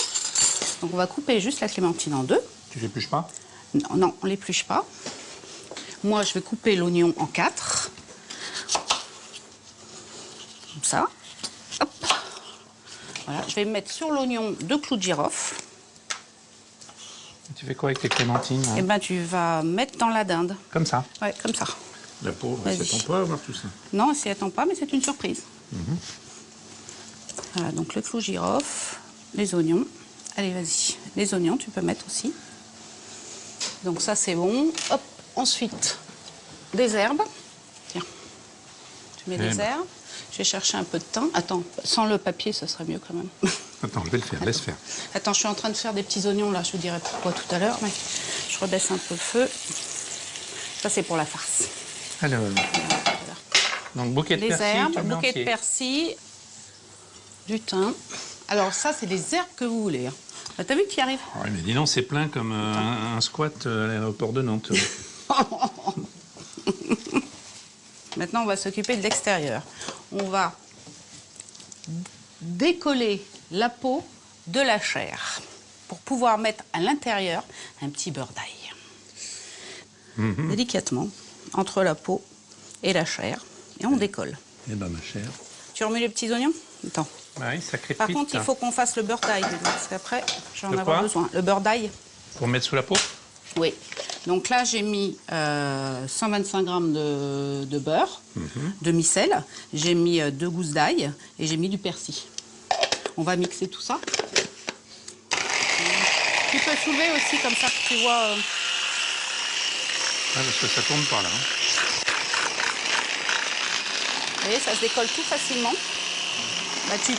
Donc on va couper juste la clémentine en deux. Tu l'épluches pas? Non, non, on l'épluche pas. Moi, je vais couper l'oignon en 4. Comme ça. Hop. Voilà, je vais mettre sur l'oignon 2 clous de girofle. Tu fais quoi avec tes clémentines? Et ben, tu vas mettre dans la dinde. Comme ça? Ouais, comme ça. La pauvre, Vas-y. elle s'attend pas à voir tout ça. Non, elle s'y attend pas, mais c'est une surprise. Voilà, donc le clou girofle, les oignons. Allez, vas-y. Les oignons, tu peux mettre aussi. Donc ça, c'est bon. Hop, ensuite, des herbes. Tiens, tu mets des herbes. Je vais chercher un peu de thym. Attends, sans le papier, ça serait mieux quand même. Attends, je vais le faire, laisse faire. Attends, je suis en train de faire des petits oignons, là. Je vous dirai pourquoi tout à l'heure. Mais je rebaisse un peu le feu. Ça, c'est pour la farce. Alors, donc bouquet de Les persil, herbes, tu le mets bouquet de entier. persil, du thym. Alors ça, c'est les herbes que vous voulez. Hein. Bah, t'as vu qu'il y arrive? Ouais, mais dis donc, c'est plein comme un squat à l'aéroport de Nantes. Maintenant, on va s'occuper de l'extérieur. On va décoller la peau de la chair pour pouvoir mettre à l'intérieur un petit beurre d'ail. Délicatement, entre la peau et la chair. Et on décolle. Eh ben, ma chère. Tu remues les petits oignons? Attends. Oui, ça crépite. Par contre, il faut qu'on fasse le beurre d'ail, parce qu'après, je vais en Le avoir quoi? besoin. Le beurre d'ail. Pour mettre sous la peau? Oui. Donc là, j'ai mis 125 grammes de beurre, de micelle. J'ai mis 2 gousses d'ail et j'ai mis du persil. On va mixer tout ça. Tu peux soulever aussi comme ça, tu vois. Ah, parce que ça tourne pas là. Vous voyez, ça se décolle tout facilement. Bah, tu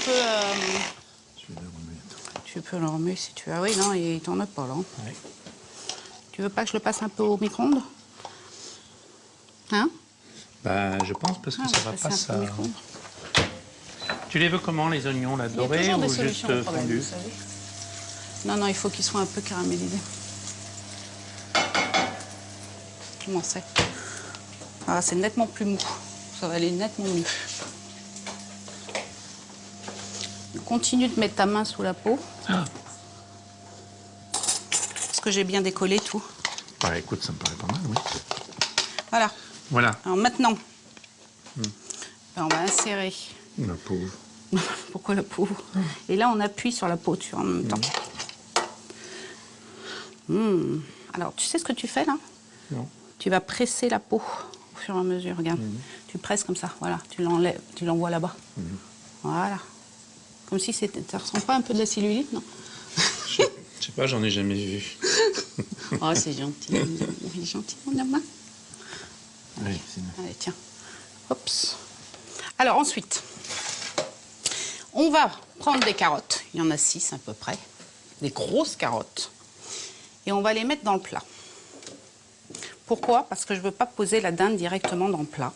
peux le remuer si tu veux. Ah oui, non, il tourne pas là. Ouais. Tu veux pas que je le passe un peu au micro-ondes? Hein? Bah, je pense parce que Ah, ça on va va pas passer un peu ça. au micro-ondes. Tu les veux comment, les oignons, là, Il y a dorés toujours des ou solutions juste au problème, fondus? vous savez. Non, non, il faut qu'ils soient un peu caramélisés. Comment c'est? Ah, c'est nettement plus mou. Ça va aller nettement mieux. Continue de mettre ta main sous la peau. Parce que j'ai bien décollé tout. Bah, écoute, ça me paraît pas mal, oui. Voilà. Voilà. Alors maintenant, ben, on va insérer. La pauvre. Pourquoi la peau? Et là, on appuie sur la peau, tu vois, en même temps. Alors, tu sais ce que tu fais, là? Non. Tu vas presser la peau au fur et à mesure, regarde. Tu presses comme ça, voilà. Tu l'enlèves, tu l'envoies là-bas. Voilà. Comme si c'était... Ça ressemble pas un peu de la cellulite, non? Je sais pas, j'en ai jamais vu. Oh, c'est gentil. Il est gentil, mon homme. Oui, c'est Allez, tiens. Oups. Alors, ensuite, on va prendre des carottes. Il y en a 6 à peu près. Des grosses carottes. Et on va les mettre dans le plat. Pourquoi? Parce que je ne veux pas poser la dinde directement dans le plat.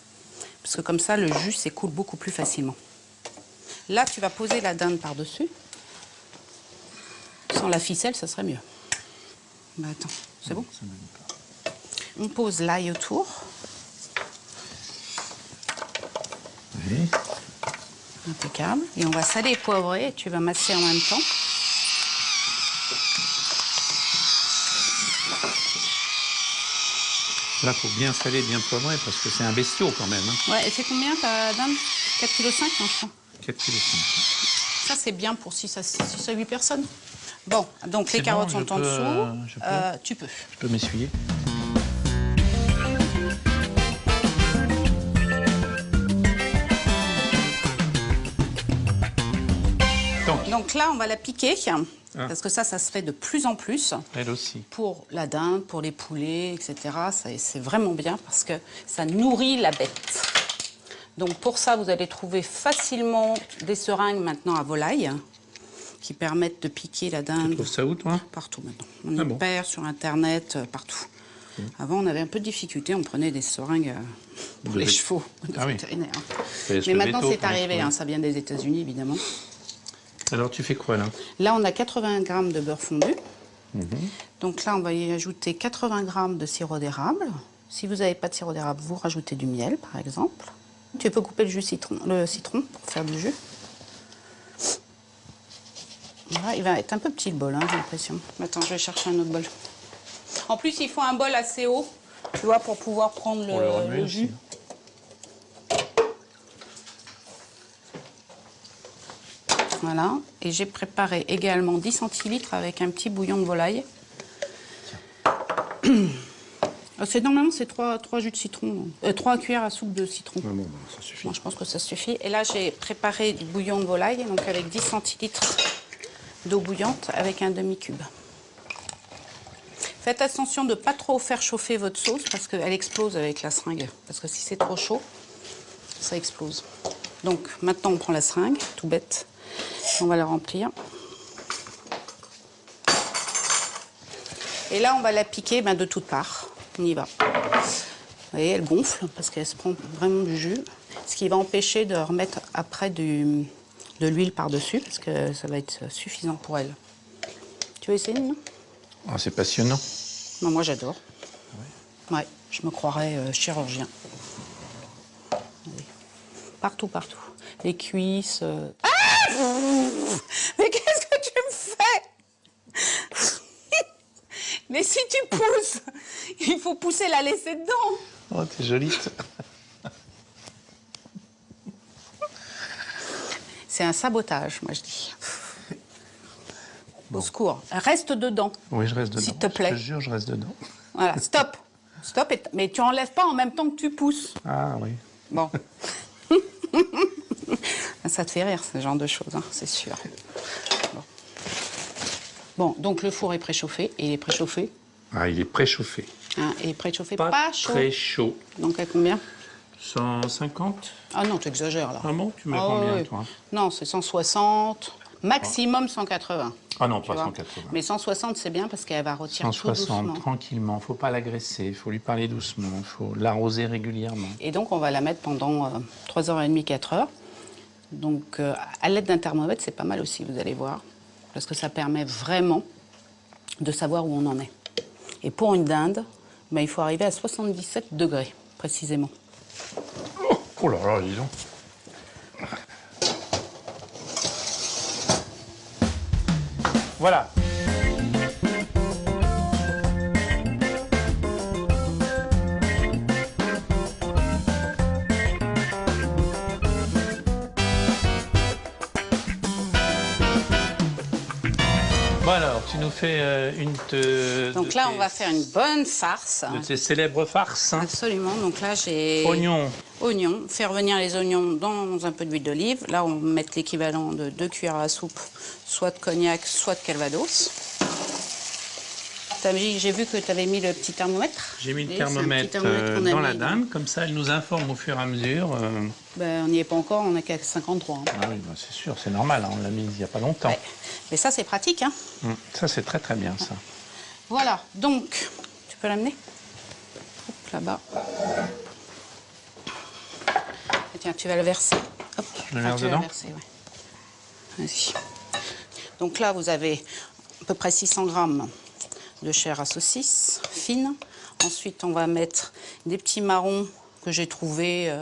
Parce que comme ça, le jus s'écoule beaucoup plus facilement. Là, tu vas poser la dinde par-dessus. Sans la ficelle, ça serait mieux. Bah, attends, c'est bon? On pose l'ail autour. Oui. Impeccable. Et on va saler et poivrer. Et tu vas masser en même temps. Là, il faut bien saler, bien poivrer, parce que c'est un bestiau quand même. Hein. Ouais, et c'est combien ta dinde 4,5 kg, non, je crois. 4,5 kg. Ça, c'est bien pour 6 à 8 personnes. Bon, donc les C'est carottes bon, sont en dessous. Tu peux. Je peux m'essuyer. Donc là, on va la piquer, parce que ça se fait de plus en plus. Elle aussi. Pour la dinde, pour les poulets, etc. C'est vraiment bien parce que ça nourrit la bête. Donc pour ça, vous allez trouver facilement des seringues maintenant à volaille qui permettent de piquer la dinde. Tu trouves ça où, toi? Partout maintenant. On y perd sur Internet, partout. Avant, on avait un peu de difficulté, on prenait des seringues pour les chevaux, des vétérinaires. Mais maintenant, c'est arrivé, ça vient des États-Unis, évidemment. Alors, tu fais quoi, là? Là, on a 80 g de beurre fondu. Donc là, on va y ajouter 80 g de sirop d'érable. Si vous n'avez pas de sirop d'érable, vous rajoutez du miel, par exemple. Tu peux couper le citron pour faire du jus. Voilà, il va être un peu petit, le bol, j'ai l'impression. Attends, je vais chercher un autre bol. En plus, il faut un bol assez haut, tu vois, pour pouvoir prendre le jus. Aussi. Voilà, et j'ai préparé également 10 centilitres avec un petit bouillon de volaille. Normalement, c'est 3 jus de citron, 3 cuillères à soupe de citron. Ah bon, ça suffit. Bon, je pense que ça suffit. Et là, j'ai préparé du bouillon de volaille, donc avec 10 centilitres d'eau bouillante avec un demi-cube. Faites attention de ne pas trop faire chauffer votre sauce parce qu'elle explose avec la seringue. Parce que si c'est trop chaud, ça explose. Donc maintenant, on prend la seringue, tout bête. On va la remplir. Et là, on va la piquer de toutes parts. On y va. Vous voyez, elle gonfle parce qu'elle se prend vraiment du jus. Ce qui va empêcher de remettre après de l'huile par-dessus parce que ça va être suffisant pour elle. Tu veux essayer, non? Oh, c'est passionnant. Non, moi, j'adore. Ouais, je me croirais chirurgien. Allez. Partout, partout. Les cuisses. Ah! Mais qu'est-ce que tu me fais? Mais si tu pousses, il faut pousser la laisser dedans. Oh, t'es jolie. C'est un sabotage, moi, je dis. Au secours. Reste dedans. Oui, je reste dedans. S'il te plaît. Je te jure, je reste dedans. Voilà, stop. Stop, mais tu enlèves pas en même temps que tu pousses. Ah oui. Bon. Ça te fait rire, ce genre de choses, c'est sûr. Bon, donc le four est préchauffé. Et il est préchauffé. Ah, il est préchauffé. Il est préchauffé, pas chaud. Très chaud. Donc à combien? 150. Ah non, tu exagères, là. Ah bon? Tu mets combien, toi? Non, c'est 160. Maximum 180. Ah non, pas 180. Mais 160, c'est bien parce qu'elle va retirer tout doucement. 160, tranquillement. Il ne faut pas l'agresser, il faut lui parler doucement, il faut l'arroser régulièrement. Et donc, on va la mettre pendant 3h30, 4h. Donc, à l'aide d'un thermomètre, c'est pas mal aussi, vous allez voir. Parce que ça permet vraiment de savoir où on en est. Et pour une dinde, il faut arriver à 77 degrés, précisément. Oh là là, dis donc. Voilà. Bon alors, tu nous fais Donc là, on va faire une bonne farce. De tes célèbres farces. Absolument. Donc là, j'ai... Oignons. Oignons. Faire revenir les oignons dans un peu d'huile d'olive. Là, on va mettre l'équivalent de 2 cuillères à soupe, soit de cognac, soit de calvados. J'ai vu que tu avais mis le petit thermomètre. J'ai mis le thermomètre dans la dinde, comme ça elle nous informe au fur et à mesure. On n'y est pas encore, on n'est qu'à 53. Ah oui, c'est sûr, c'est normal, on l'a mis il n'y a pas longtemps. Ouais. Mais ça, c'est pratique. Ça, c'est très très bien, ça. Voilà, donc, tu peux l'amener? Là-bas. Tiens, tu vas le verser. Hop. Je le verse dedans? Verser, ouais. Vas-y. Donc là, vous avez à peu près 600 grammes de chair à saucisse fine. Ensuite, on va mettre des petits marrons que j'ai trouvés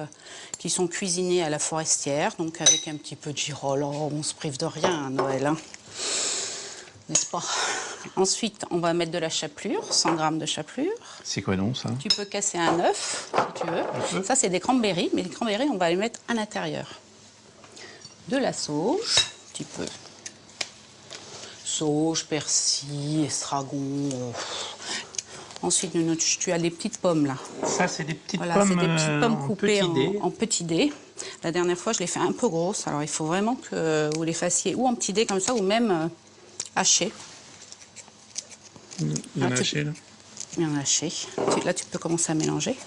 qui sont cuisinés à la forestière, donc avec un petit peu de girolles. Oh, on se prive de rien à Noël, hein. N'est-ce pas? Ensuite, on va mettre de la chapelure, 100 g de chapelure. C'est quoi donc ça? Tu peux casser un œuf, si tu veux. Ça, c'est des cranberries, mais les cranberries, on va les mettre à l'intérieur. De la sauge, un petit peu. Sauge, persil, estragon. Ensuite, tu as des petites pommes, là. Ça, c'est des petites Voilà, pommes, c'est des petites pommes coupées en petits dés. La dernière fois, je les fais un peu grosses. Alors, il faut vraiment que vous les fassiez ou en petits dés comme ça, ou même hachés. Il y en a haché, là? Il y en a haché. Là, tu peux commencer à mélanger.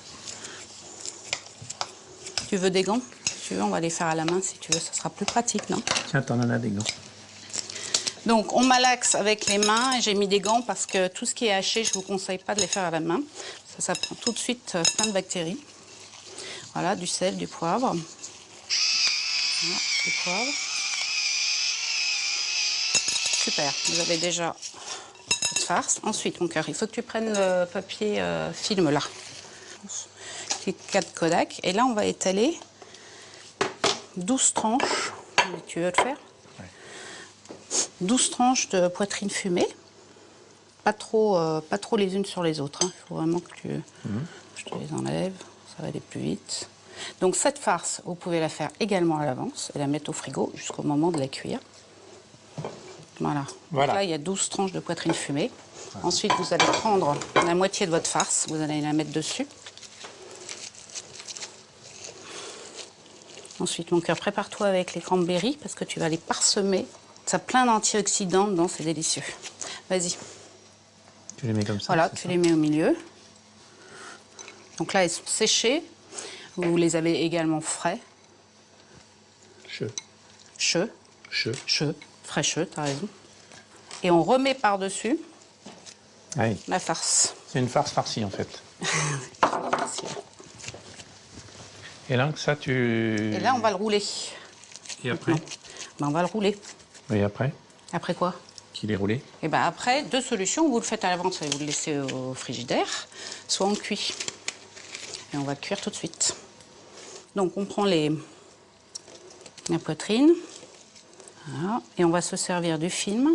Tu veux des gants? Si tu veux, on va les faire à la main, si tu veux. Ça sera plus pratique, non? Tiens, t'en as des gants. Donc, on malaxe avec les mains. J'ai mis des gants parce que tout ce qui est haché, je ne vous conseille pas de les faire à la main. Ça prend tout de suite plein de bactéries. Voilà, du sel, du poivre. Voilà, du poivre. Super, vous avez déjà votre farce. Ensuite, mon cœur, il faut que tu prennes le papier film, là. Kit Kat Kodak. Et là, on va étaler 12 tranches. Tu veux le faire? 12 tranches de poitrine fumée, pas trop les unes sur les autres. Il faut vraiment que je te les enlève, ça va aller plus vite. Donc cette farce, vous pouvez la faire également à l'avance et la mettre au frigo jusqu'au moment de la cuire. Voilà. Donc là, il y a 12 tranches de poitrine fumée. Ensuite, vous allez prendre la moitié de votre farce, vous allez la mettre dessus. Ensuite, mon cœur, prépare-toi avec les cranberries parce que tu vas les parsemer. Ça a plein d'antioxydants dedans, c'est délicieux. Vas-y. Tu les mets comme ça? Voilà, tu les mets au milieu. Donc là, elles sont séchées. Vous les avez également frais. Fraîcheux, t'as raison. Et on remet par-dessus la farce. C'est une farce farcie, en fait. Et là, ça, Et là, on va le rouler. Et après? Ben, on va le rouler. Et après? Après quoi? Qu'il est roulé? Et ben après, deux solutions. Vous le faites à l'avance et vous le laissez au frigidaire, soit on cuit. Et on va le cuire tout de suite. Donc, on prend la poitrine. Voilà. Et on va se servir du film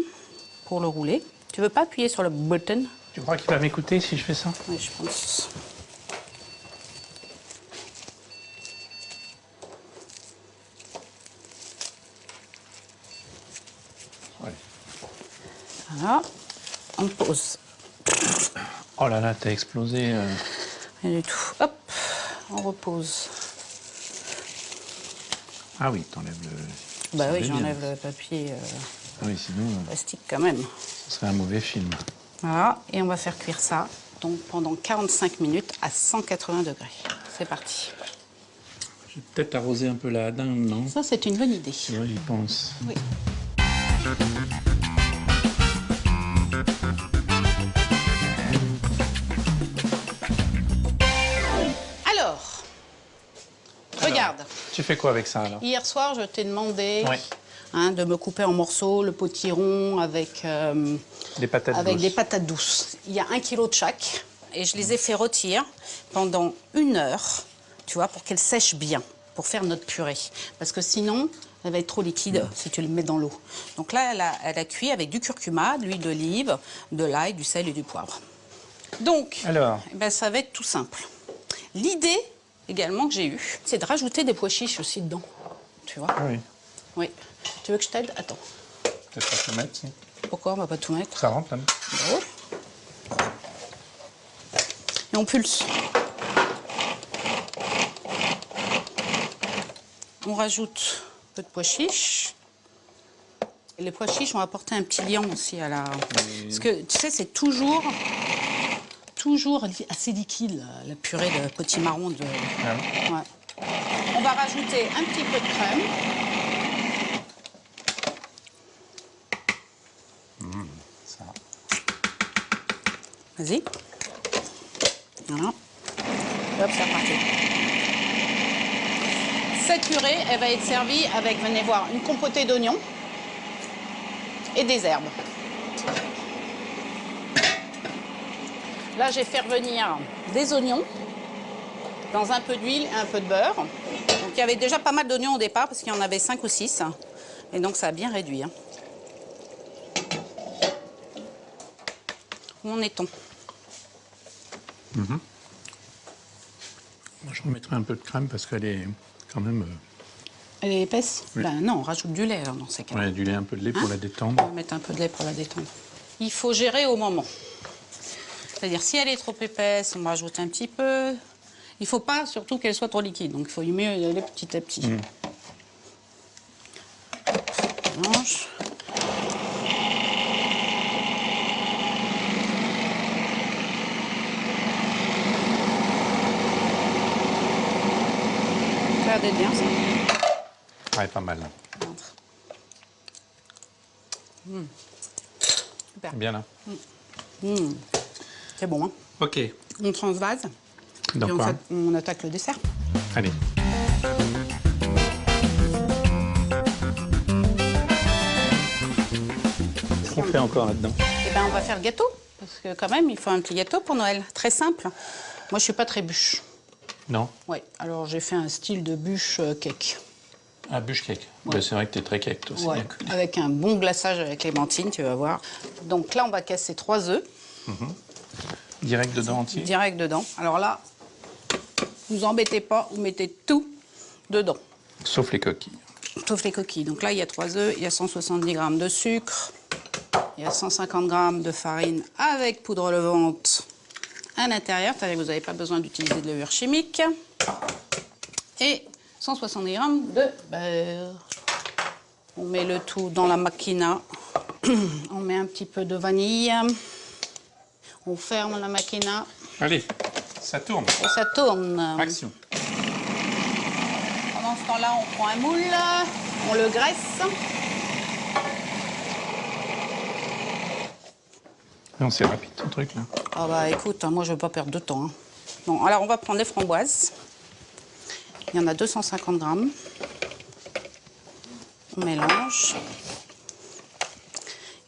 pour le rouler. Tu veux pas appuyer sur le button? Tu crois qu'il va m'écouter si je fais ça? Oui, je pense. Ouais. Voilà. On pose. Oh là là, t'as explosé. Rien du tout. Hop, on repose. Ah oui, t'enlèves le... Bah oui, j'enlève le papier Ah oui, sinon, plastique quand même. ce serait un mauvais film. Voilà, et on va faire cuire ça donc pendant 45 minutes à 180 degrés. C'est parti. Je vais peut-être arroser un peu la dinde, non? Ça, c'est une bonne idée. Oui, j'y pense. Oui. Alors, regarde. Tu fais quoi avec ça, alors? Hier soir, je t'ai demandé Ouais. de me couper en morceaux le potiron avec, Des patates douces. des patates douces. Il y a 1 kilo de chaque. Et je les ai fait rôtir pendant 1 heure, tu vois, pour qu'elles sèchent bien, pour faire notre purée. Parce que sinon, elle va être trop liquide si tu le mets dans l'eau. Donc là, elle a cuit avec du curcuma, de l'huile d'olive, de l'ail, du sel et du poivre. Donc, Alors eh ben, ça va être tout simple. L'idée également que j'ai eue, c'est de rajouter des pois chiches aussi dedans. Tu vois? Oui. Oui. Tu veux que je t'aide? Attends. Peut-être pas tout mettre, si. Pourquoi on va pas tout mettre? Ça rentre, là? Bon. Et on pulse. On rajoute un peu de pois chiches. Et les pois chiches ont apporté un petit liant aussi à la... Parce que, tu sais, c'est toujours assez liquide, la purée de potimarron. Ouais. On va rajouter un petit peu de crème. Ça. Vas-y. Voilà. Hop, c'est reparti. Cette purée, elle va être servie avec, venez voir, une compotée d'oignons et des herbes. Là, j'ai fait revenir des oignons dans un peu d'huile et un peu de beurre. Donc, il y avait déjà pas mal d'oignons au départ parce qu'il y en avait 5 ou 6. Et donc, ça a bien réduit. Où en est-on? Moi, je remettrai un peu de crème parce qu'elle est quand même... Elle est épaisse? Oui. Ben non, on rajoute du lait alors, dans ces cas-là. Ouais, du lait, un peu de lait pour Hein? la On détendre. va mettre un peu de lait pour la détendre. Il faut gérer au moment. C'est-à-dire, si elle est trop épaisse, on va rajouter un petit peu. Il ne faut pas, surtout, qu'elle soit trop liquide. Donc, il faut mieux y aller petit à petit. On mélange. Ça a l'air d'être bien, ça. Ouais, pas mal. Super. Bien là. C'est bon, hein? Ok. On transvase. Donc Et quoi on attaque le dessert. Allez. Qu'est-ce qu'on fait encore là-dedans? Eh ben, on va faire le gâteau. Parce que quand même, il faut un petit gâteau pour Noël. Très simple. Moi, je suis pas très bûche. Non? Ouais. Alors, j'ai fait un style de bûche cake. Ah, bûche cake. Ouais. Ben, c'est vrai que t'es très cake, toi. c'est Ouais. bien connu. Avec un bon glaçage avec clémentine, tu vas voir. Donc là, on va casser 3 œufs Direct dedans entier? direct dedans. Alors là, vous embêtez pas, vous mettez tout dedans. Sauf les coquilles. Sauf les coquilles. Donc là, il y a 3 œufs, il y a 170 g de sucre, il y a 150 g de farine avec poudre levante à l'intérieur. C'est-à-dire que vous n'avez pas besoin d'utiliser de levure chimique. Et 170 g de beurre. On met le tout dans la machina. On met un petit peu de vanille. On ferme la machina Allez, ça tourne. et ça tourne. Action. Pendant ce temps-là, on prend un moule, on le graisse. Non, c'est rapide ton truc là. Ah bah écoute, hein, moi je veux pas perdre de temps. Hein. Bon, alors on va prendre les framboises. Il y en a 250 grammes. On mélange.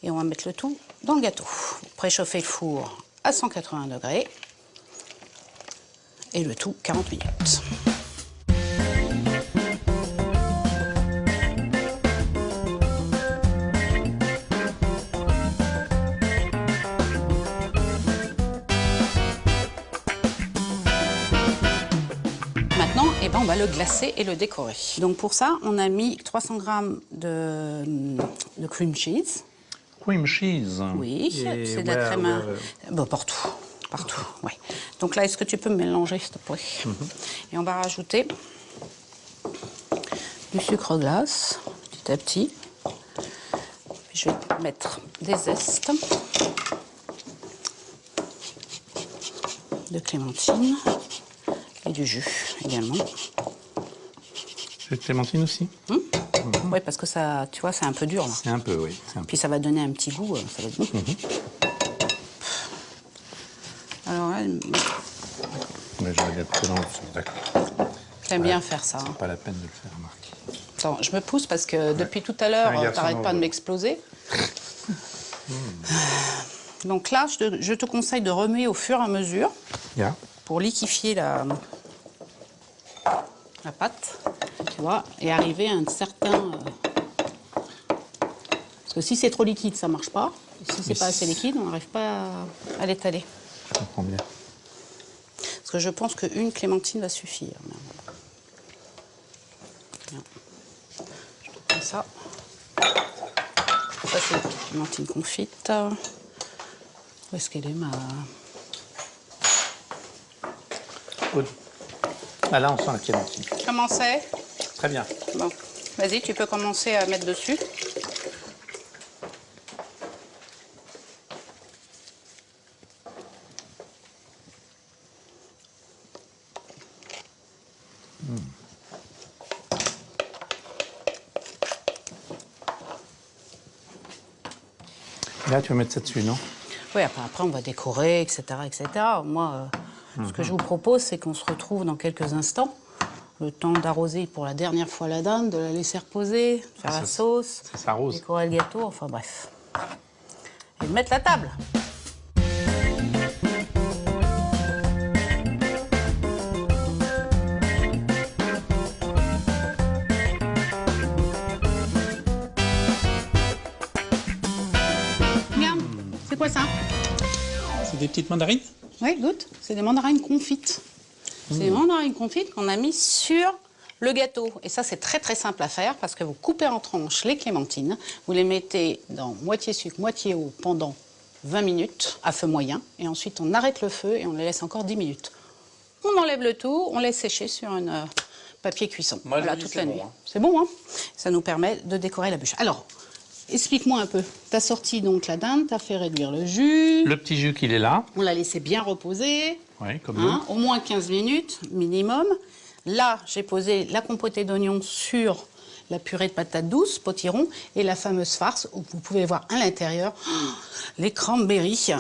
Et on va mettre le tout dans le gâteau. Préchauffer le four à 180 degrés. Et le tout 40 minutes. Maintenant, eh ben, on va le glacer et le décorer. Donc pour ça, on a mis 300 g de cream cheese. Cream cheese. Oui, Et c'est de la crème. Bon, partout. Partout, oui. Donc là, est-ce que tu peux mélanger, s'il te plaît? Et on va rajouter du sucre glace, petit à petit. Puis je vais mettre des zestes de clémentine et du jus également. Jus de clémentine aussi? Oui, parce que ça, tu vois, c'est un peu dur là. C'est un peu, oui. C'est un peu. Puis ça va donner un petit goût, ça va être bon. Alors là, Mais je regarde que dans le fond, d'accord. j'aime bien faire ça. Hein. Pas la peine de le faire remarquer. Attends, je me pousse parce que depuis tout à l'heure, Un garçon t'arrêtes pas de heureux. m'exploser. Donc là, je te conseille de remuer au fur et à mesure Yeah. pour liquéfier la pâte, tu vois, et arriver à un certain... Parce que si c'est trop liquide, ça marche pas. Et si c'est pas assez liquide, on n'arrive pas à l'étaler. Je comprends bien. Parce que je pense qu'une clémentine va suffire. Bien. Je te prends ça. Ça, c'est la petite clémentine confite. Où est-ce qu'elle est, ma... Aude. Ah là, on sent la clémentine. Comment c'est? Très bien. Bon, vas-y, tu peux commencer à mettre dessus. Là, tu vas mettre ça dessus, non? Oui, après, on va décorer, etc., etc. Moi, ce que je vous propose, c'est qu'on se retrouve dans quelques instants. Le temps d'arroser pour la dernière fois la dinde, de la laisser reposer, faire la sauce, Ça s'arrose. décorer le gâteau, enfin bref. Et de mettre la table. Bien, c'est quoi ça? des petites mandarines? Oui, goûte. C'est des mandarines confites. C'est des mandarines confites qu'on a mis sur le gâteau. Et ça, c'est très très simple à faire parce que vous coupez en tranches les clémentines, vous les mettez dans moitié sucre, moitié eau pendant 20 minutes à feu moyen. Et ensuite, on arrête le feu et on les laisse encore 10 minutes. On enlève le tout, on laisse sécher sur un papier cuisson. Moi, voilà, je dis toute c'est la bon, nuit. hein. C'est bon, hein? Ça nous permet de décorer la bûche. Alors, explique-moi un peu. Tu as sorti donc la dinde, tu as fait réduire le jus. Le petit jus qu'il est là. On l'a laissé bien reposer. Oui, comme Hein, au moins 15 minutes minimum. Là, j'ai posé la compotée d'oignons sur la purée de patates douces, potiron, et la fameuse farce où vous pouvez voir à l'intérieur les cranberries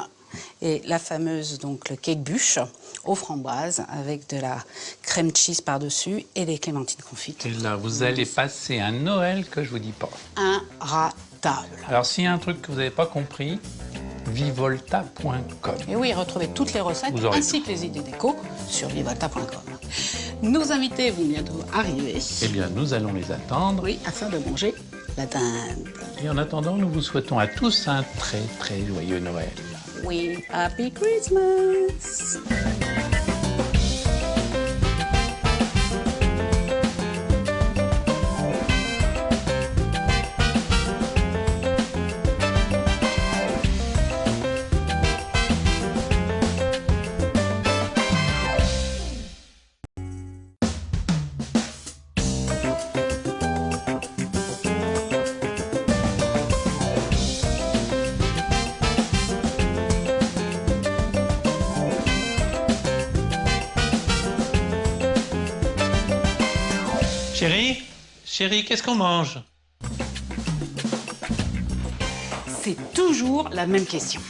et la fameuse, donc le cake bûche aux framboises avec de la crème cheese par-dessus et les clémentines confites. Et là, vous allez passer un Noël que je vous dis pas. Inratable. Alors, s'il y a un truc que vous n'avez pas compris, vivolta.com. Et oui, retrouvez toutes les recettes Vous aurez ainsi que les idées déco sur vivolta.com. Nos invités vont bientôt arriver. Eh bien, nous allons les attendre. Oui, afin de manger la dinde. Et en attendant, nous vous souhaitons à tous un très, très joyeux Noël. Oui, Happy Christmas! Chérie, qu'est-ce qu'on mange? C'est toujours la même question.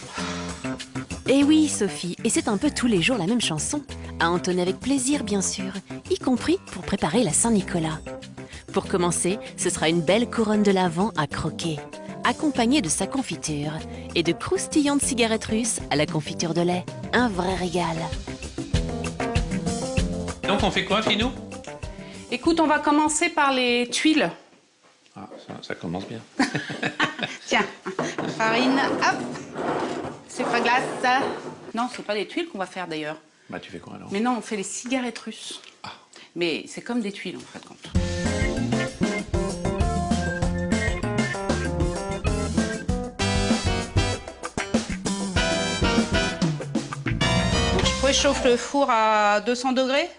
Eh oui, Sophie, et c'est un peu tous les jours la même chanson. À entonner avec plaisir, bien sûr, y compris pour préparer la Saint-Nicolas. Pour commencer, ce sera une belle couronne de l'Avent à croquer, accompagnée de sa confiture et de croustillantes cigarettes russes à la confiture de lait. Un vrai régal. Donc, on fait quoi, Finou? Écoute, on va commencer par les tuiles. Ah, ça commence bien. Tiens, farine, hop, sucre glace. Non, c'est pas les tuiles qu'on va faire d'ailleurs. Bah, tu fais quoi alors? Mais non, on fait les cigarettes russes. Ah. Mais c'est comme des tuiles en fait, compte. Donc, je préchauffe le four à 200 degrés.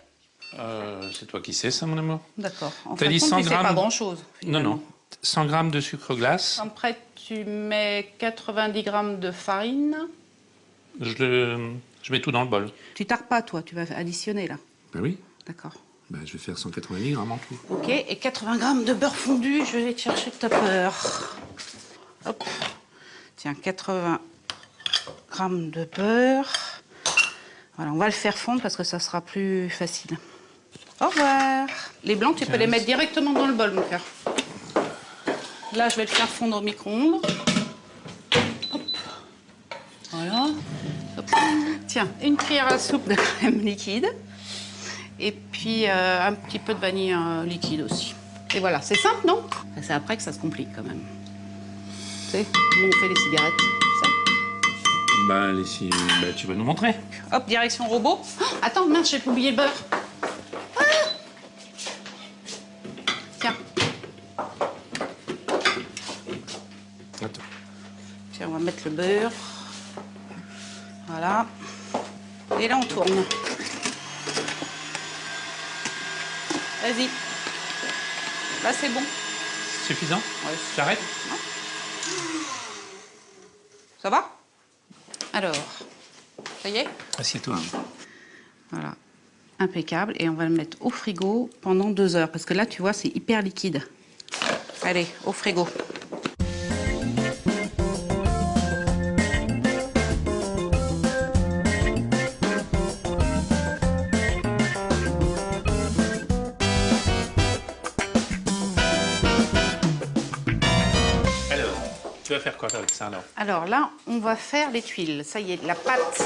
C'est toi qui sais ça, mon amour. D'accord. En T'as fin de dit compte, 100 tu sais grammes pas grand-chose. Non, non. 100 grammes de sucre glace. Après, tu mets 90 grammes de farine. Je mets tout dans le bol. Tu tardes pas, toi, tu vas additionner là. Ben oui. D'accord. Ben, je vais faire 190 grammes en tout. Ok, et 80 grammes de beurre fondu, je vais aller te chercher ta peur. Hop. Tiens, 80 grammes de beurre. Voilà, on va le faire fondre parce que ça sera plus facile. Au revoir. Les blancs, tu peux les mettre directement dans le bol, mon cœur. Là, je vais le faire fondre au micro-ondes. Hop. Voilà. Hop. Tiens, une cuillère à soupe de crème liquide. Et puis un petit peu de vanille liquide aussi. Et voilà, c'est simple, non? C'est après que ça se complique quand même. Tu sais, comment on fait les cigarettes, tu sais? Ben, tu vas nous montrer. Hop, direction robot. Oh, attends, mince, j'ai oublié le beurre. Ah, tiens. Attends. Tiens, on va mettre le beurre. Voilà. Et là, on tourne. Vas-y. Là, c'est bon. Suffisant? Ouais. J'arrête? Ça va? Alors, ça y est? Assieds-toi. Voilà. Impeccable. Et on va le mettre au frigo pendant 2 heures. Parce que là, tu vois, c'est hyper liquide. Allez, au frigo. Alors, tu vas faire quoi avec ça alors? Alors là, on va faire les tuiles. Ça y est, la pâte.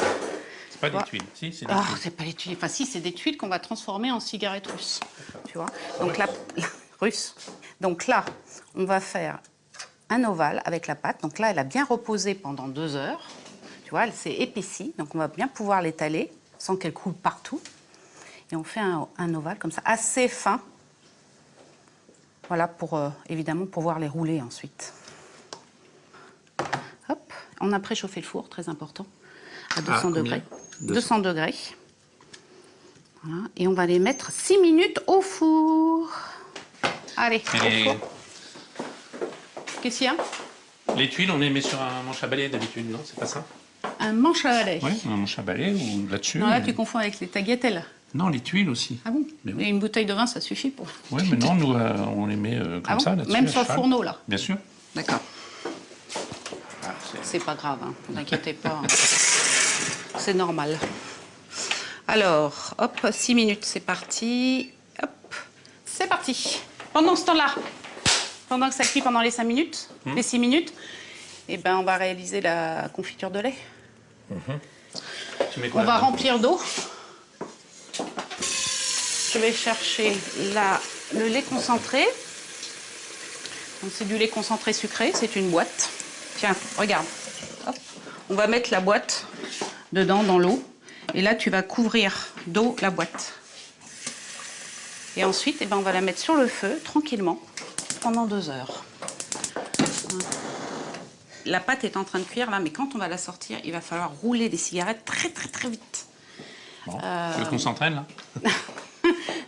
C'est pas des Ouais. tuiles, si, c'est des Ah, tuiles. c'est pas les tuiles. Enfin, si, c'est des tuiles qu'on va transformer en cigarettes russes. Tu vois? Donc là, russe. Donc là, on va faire un ovale avec la pâte. Donc là, elle a bien reposé pendant 2 heures. Tu vois, elle s'est épaissie. Donc, on va bien pouvoir l'étaler sans qu'elle coule partout. Et on fait un ovale comme ça, assez fin. Voilà, pour évidemment pouvoir les rouler ensuite. Hop, on a préchauffé le four, très important, à 200 degrés. 200 degrés. Voilà, et on va les mettre 6 minutes au four. Allez, au four. Qu'est-ce qu'il y a? Les tuiles, on les met sur un manche à balai d'habitude, non? C'est pas ça? Un manche à balai. Oui, un manche à balai ou là-dessus. Non, là, tu confonds avec les tagliatelles. Non, les tuiles aussi. Ah bon? Mais oui. Et une bouteille de vin, ça suffit pour... Oui, mais non, nous, on les met comme ça, là-dessus. Même sur le fourneau, là? Bien sûr. D'accord. C'est pas grave, hein, ne vous inquiétez pas. C'est normal. Alors, hop, 6 minutes, c'est parti. Hop, c'est parti. Pendant ce temps-là, pendant que ça cuit pendant les 5 minutes, les 6 minutes, eh ben, on va réaliser la confiture de lait. Tu mets quoi, on va remplir d'eau. Je vais chercher le lait concentré. Donc, c'est du lait concentré sucré, c'est une boîte. Tiens, regarde. Hop. On va mettre la boîte dedans, dans l'eau. Et là, tu vas couvrir d'eau la boîte. Et ensuite, eh ben, on va la mettre sur le feu, tranquillement, pendant 2 heures. La pâte est en train de cuire, là, mais quand on va la sortir, il va falloir rouler des cigarettes très, très, très vite. Bon. Tu veux qu'on s'entraîne, là?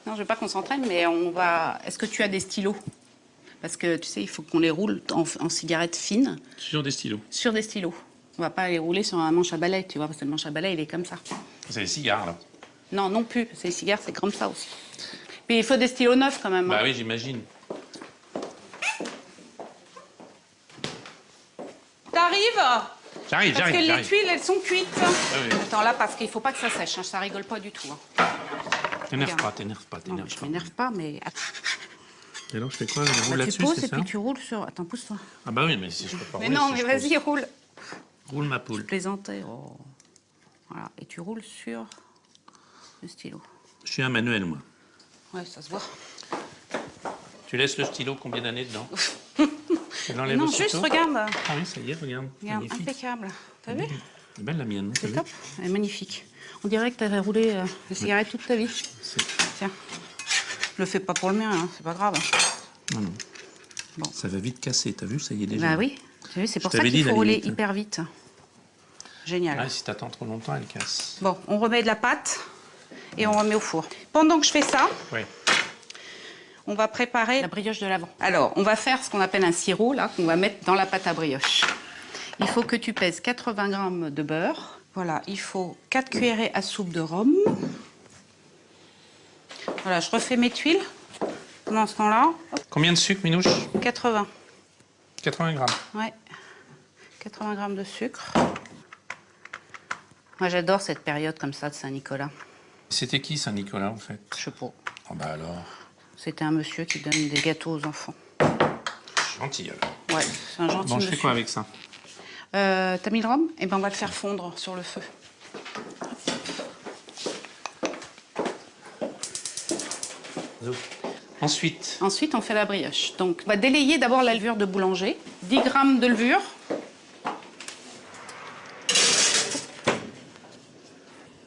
Non, je ne veux pas qu'on s'entraîne, mais on va... Est-ce que tu as des stylos? Parce que, tu sais, il faut qu'on les roule en cigarettes fines. Sur des stylos? Sur des stylos. On ne va pas les rouler sur un manche à balai, tu vois, parce que le manche à balai, il est comme ça. C'est des cigares, là? Non, non plus. C'est les cigares, c'est comme ça aussi. Mais il faut des stylos neufs, quand même. Bah hein. oui, j'imagine. T'arrives? J'arrive. Parce que les tuiles, elles sont cuites. Oui. Attends, là, parce qu'il ne faut pas que ça sèche. Hein, ça rigole pas du tout. Hein. T'énerve pas. Non, je m'énerve pas, mais... Et alors, je fais quoi? Je roule là-dessus, tu poses c'est et ça? puis tu roules sur... Attends, pousse-toi. Ah bah oui, mais si je peux pas Mais rouler, non, si mais je vas-y, pose. roule. Roule ma poule. Je plaisantais. Oh. Voilà, et tu roules sur le stylo. Je suis un manuel, moi. Ouais, ça se voit. Tu laisses le stylo combien d'années dedans? Tu l'enlèves Non, aussitôt? juste regarde. Ah oui, ça y est, regarde. Regarde, Magnifique. impeccable. T'as vu? Elle est belle, la mienne. C'est top. Elle est magnifique. On dirait que tu avais roulé des cigarettes toute ta vie. Tiens. Je le fais pas pour le mien, hein, c'est pas grave. Non. Bon. Ça va vite casser, t'as vu? Ça y est déjà. Bah oui, tu as vu, c'est pour ça t'avais qu'il dit faut d'aller rouler vite. hyper vite. Génial. Ah, si t'attends trop longtemps, elle casse. Bon, on remet de la pâte et on remet au four. Pendant que je fais ça, Oui. on va préparer la brioche de l'avant. Alors, on va faire ce qu'on appelle un sirop, là, qu'on va mettre dans la pâte à brioche. Il faut que tu pèses 80 g de beurre. Voilà, il faut 4 cuillerées à soupe de rhum. Voilà, je refais mes tuiles pendant ce temps-là. Combien de sucre, Minouche? 80. 80 grammes. Ouais. 80 g de sucre. Moi, j'adore cette période comme ça de Saint-Nicolas. C'était qui, Saint-Nicolas, en fait? Je sais pas. Ah bah alors... C'était un monsieur qui donne des gâteaux aux enfants. Gentil, alors. Ouais, c'est un gentil Bon, je monsieur. fais quoi avec ça? T'as mis le rhum? Eh ben, on va le faire fondre sur le feu. Ensuite, Ensuite, on fait la brioche. Donc, on va délayer d'abord la levure de boulanger. 10 g de levure.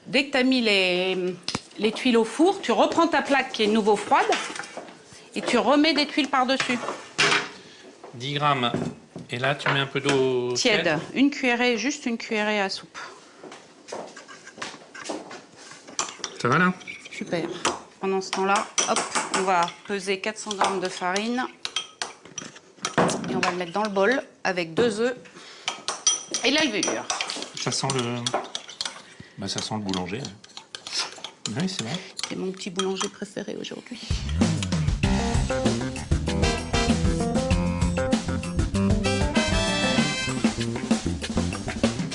Dès que tu as mis les tuiles au four, tu reprends ta plaque qui est nouveau froide et tu remets des tuiles par-dessus. 10 grammes. Et là, tu mets un peu d'eau Tiède. Une cuillerée, juste une cuillerée à soupe. Ça va, là? Super. Pendant ce temps-là, hop, on va peser 400 g de farine. Et on va le mettre dans le bol avec 2 œufs et la levure. Ça sent le... Bah, ça sent le boulanger. Oui, c'est vrai. C'est mon petit boulanger préféré aujourd'hui.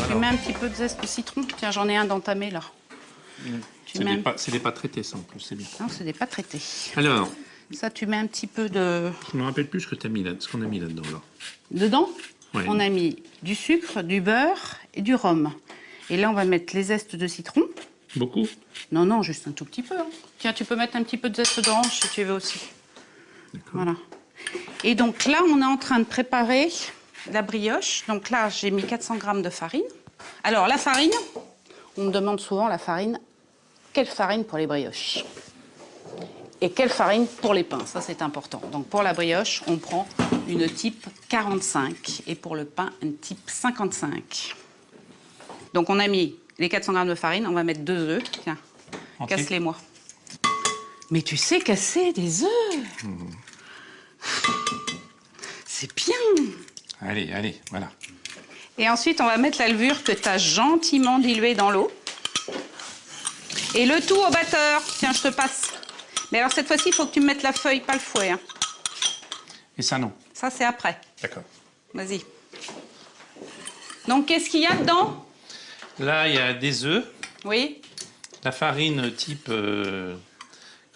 Tu mets un petit peu de zeste de citron. Tiens, j'en ai un d'entamé là. C'est des pâtes traitées, ça, en plus, c'est bien. Non, c'est des pâtes traitées. Alors, Ça, tu mets un petit peu de... je me rappelle plus ce que tu as mis là, ce qu'on a mis là-dedans, là. Dedans, Ouais. on a mis du sucre, du beurre et du rhum. Et là, on va mettre les zestes de citron. Beaucoup? Non, non, juste un tout petit peu. Hein. Tiens, tu peux mettre un petit peu de zeste d'orange si tu veux aussi. D'accord. Voilà. Et donc là, on est en train de préparer la brioche. Donc là, j'ai mis 400 g de farine Alors, la farine, on me demande souvent la farine. Quelle farine pour les brioches? Et quelle farine pour les pains? Ça, c'est important. Donc, pour la brioche, on prend une type 45 et pour le pain, une type 55. Donc, on a mis les 400 g de farine. On va mettre 2 œufs. Tiens, casse-les-moi. Mais tu sais casser des œufs. C'est bien. Allez, allez, voilà. Et ensuite, on va mettre la levure que tu as gentiment diluée dans l'eau. Et le tout au batteur. Tiens, je te passe. Mais alors, cette fois-ci, il faut que tu me mettes la feuille, pas le fouet. Hein. Et ça, non? Ça, c'est après. D'accord. Vas-y. Donc, qu'est-ce qu'il y a dedans? Là, il y a des œufs. Oui. La farine type que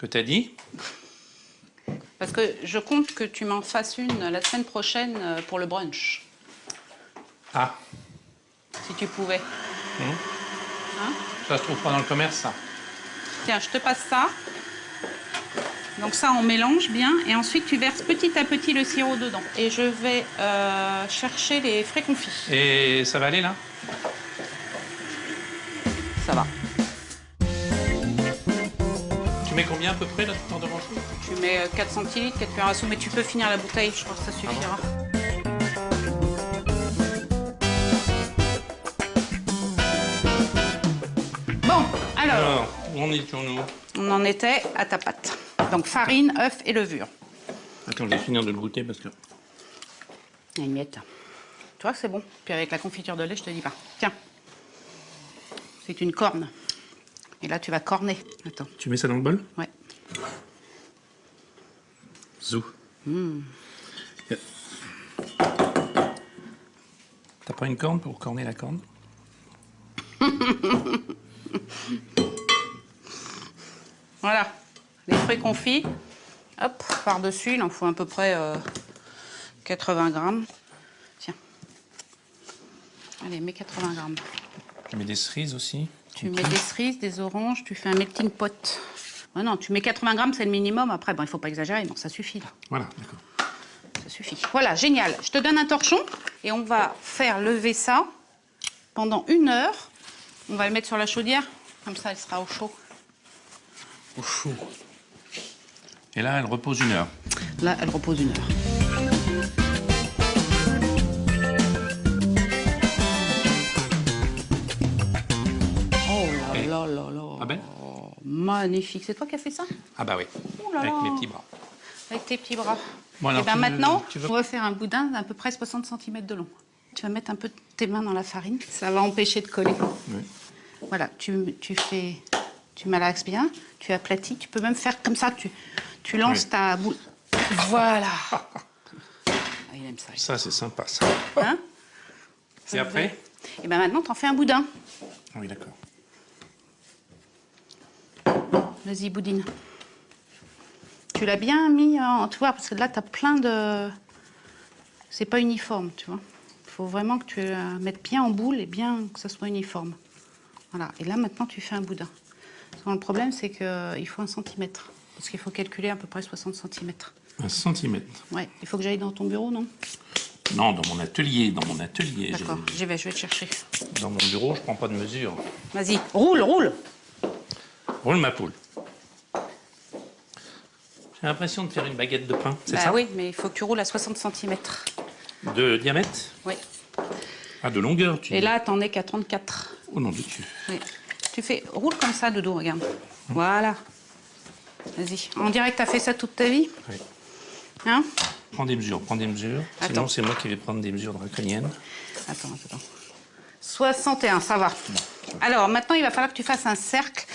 tu as dit. Parce que je compte que tu m'en fasses une la semaine prochaine pour le brunch. Ah. Si tu pouvais. Hein? Ça se trouve pas dans le commerce, ça. Tiens, je te passe ça. Donc ça, on mélange bien. Et ensuite, tu verses petit à petit le sirop dedans. Et je vais chercher les frais confits. Et ça va aller, là? Ça va. Tu mets combien à peu près, là, dans de range? Tu mets 4 centilitres, 4 cuillères à soupe, mais tu peux finir la bouteille, je crois que ça suffira. Bon, alors, où en étions-nous? on en était à ta pâte. Donc farine, œuf et levure. Attends, je vais finir de le goûter parce que... Il y a une miette. Tu vois que c'est bon. Puis avec la confiture de lait, je te dis pas. Tiens. C'est une corne. Et là, tu vas corner. Attends. Tu mets ça dans le bol? Ouais. Zou. T'as pas une corne pour corner la corne? Voilà. Les fruits confits. Hop, par-dessus. Il en faut à peu près 80 grammes. Tiens. Allez, mets 80 grammes. Tu mets des cerises aussi? Tu mets des cerises, des oranges, tu fais un melting pot. Oh non, tu mets 80 grammes, c'est le minimum. Après, bon, il ne faut pas exagérer, non, ça suffit là. Voilà, d'accord. Ça suffit. Voilà, génial. Je te donne un torchon et on va faire lever ça pendant 1 heure. On va le mettre sur la chaudière, comme ça, elle sera au chaud. Au chaud. Et là, elle repose 1 heure. Là, elle repose 1 heure. Oh là là là là. Ah ben? Magnifique. C'est toi qui as fait ça? Ah bah oui, Oh là avec là. mes petits bras. Avec tes petits bras. Bon, alors, et bien tu veux- maintenant, tu veux- on va faire un boudin d'à peu près 60 cm de long. Tu vas mettre un peu tes mains dans la farine. Ça va empêcher de coller. Oui. Voilà, tu malaxes bien, tu aplatis. Tu peux même faire comme ça, tu lances Oui. ta boule. Voilà. Ah, il aime ça. Ça, c'est sympa, ça. Hein? Et après? Et bien maintenant, t'en fais un boudin. Oui, d'accord. Vas-y, boudine. Tu l'as bien mis en... Tu vois, parce que là, t'as plein de... C'est pas uniforme, tu vois. Il faut vraiment que tu la mettes bien en boule et bien que ça soit uniforme. Voilà. Et là, maintenant, tu fais un boudin. Parce que le problème, c'est qu'il faut 1 centimètre. Parce qu'il faut calculer à peu près 60 cm. 1 centimètre. Ouais. Il faut que j'aille dans ton bureau, non? Non, dans mon atelier, D'accord. J'y vais, je vais te chercher. Dans mon bureau, je prends pas de mesure. Vas-y, roule, roule. Roule ma poule. J'ai l'impression de faire une baguette de pain, c'est Bah ça? oui, mais il faut que tu roules à 60 cm. De diamètre? Oui. Ah, de longueur, tu Et dis. là, t'en es qu'à 34. Oh non, de Dieu. Oui. Tu fais... Roule comme ça, Doudou, regarde. Voilà. Vas-y. On dirait que t'as fait ça toute ta vie. Oui. Hein? Prends des mesures, prends des mesures. Attends. Sinon, c'est moi qui vais prendre des mesures draconiennes. Attends. 61, ça va. Alors, maintenant, il va falloir que tu fasses un cercle.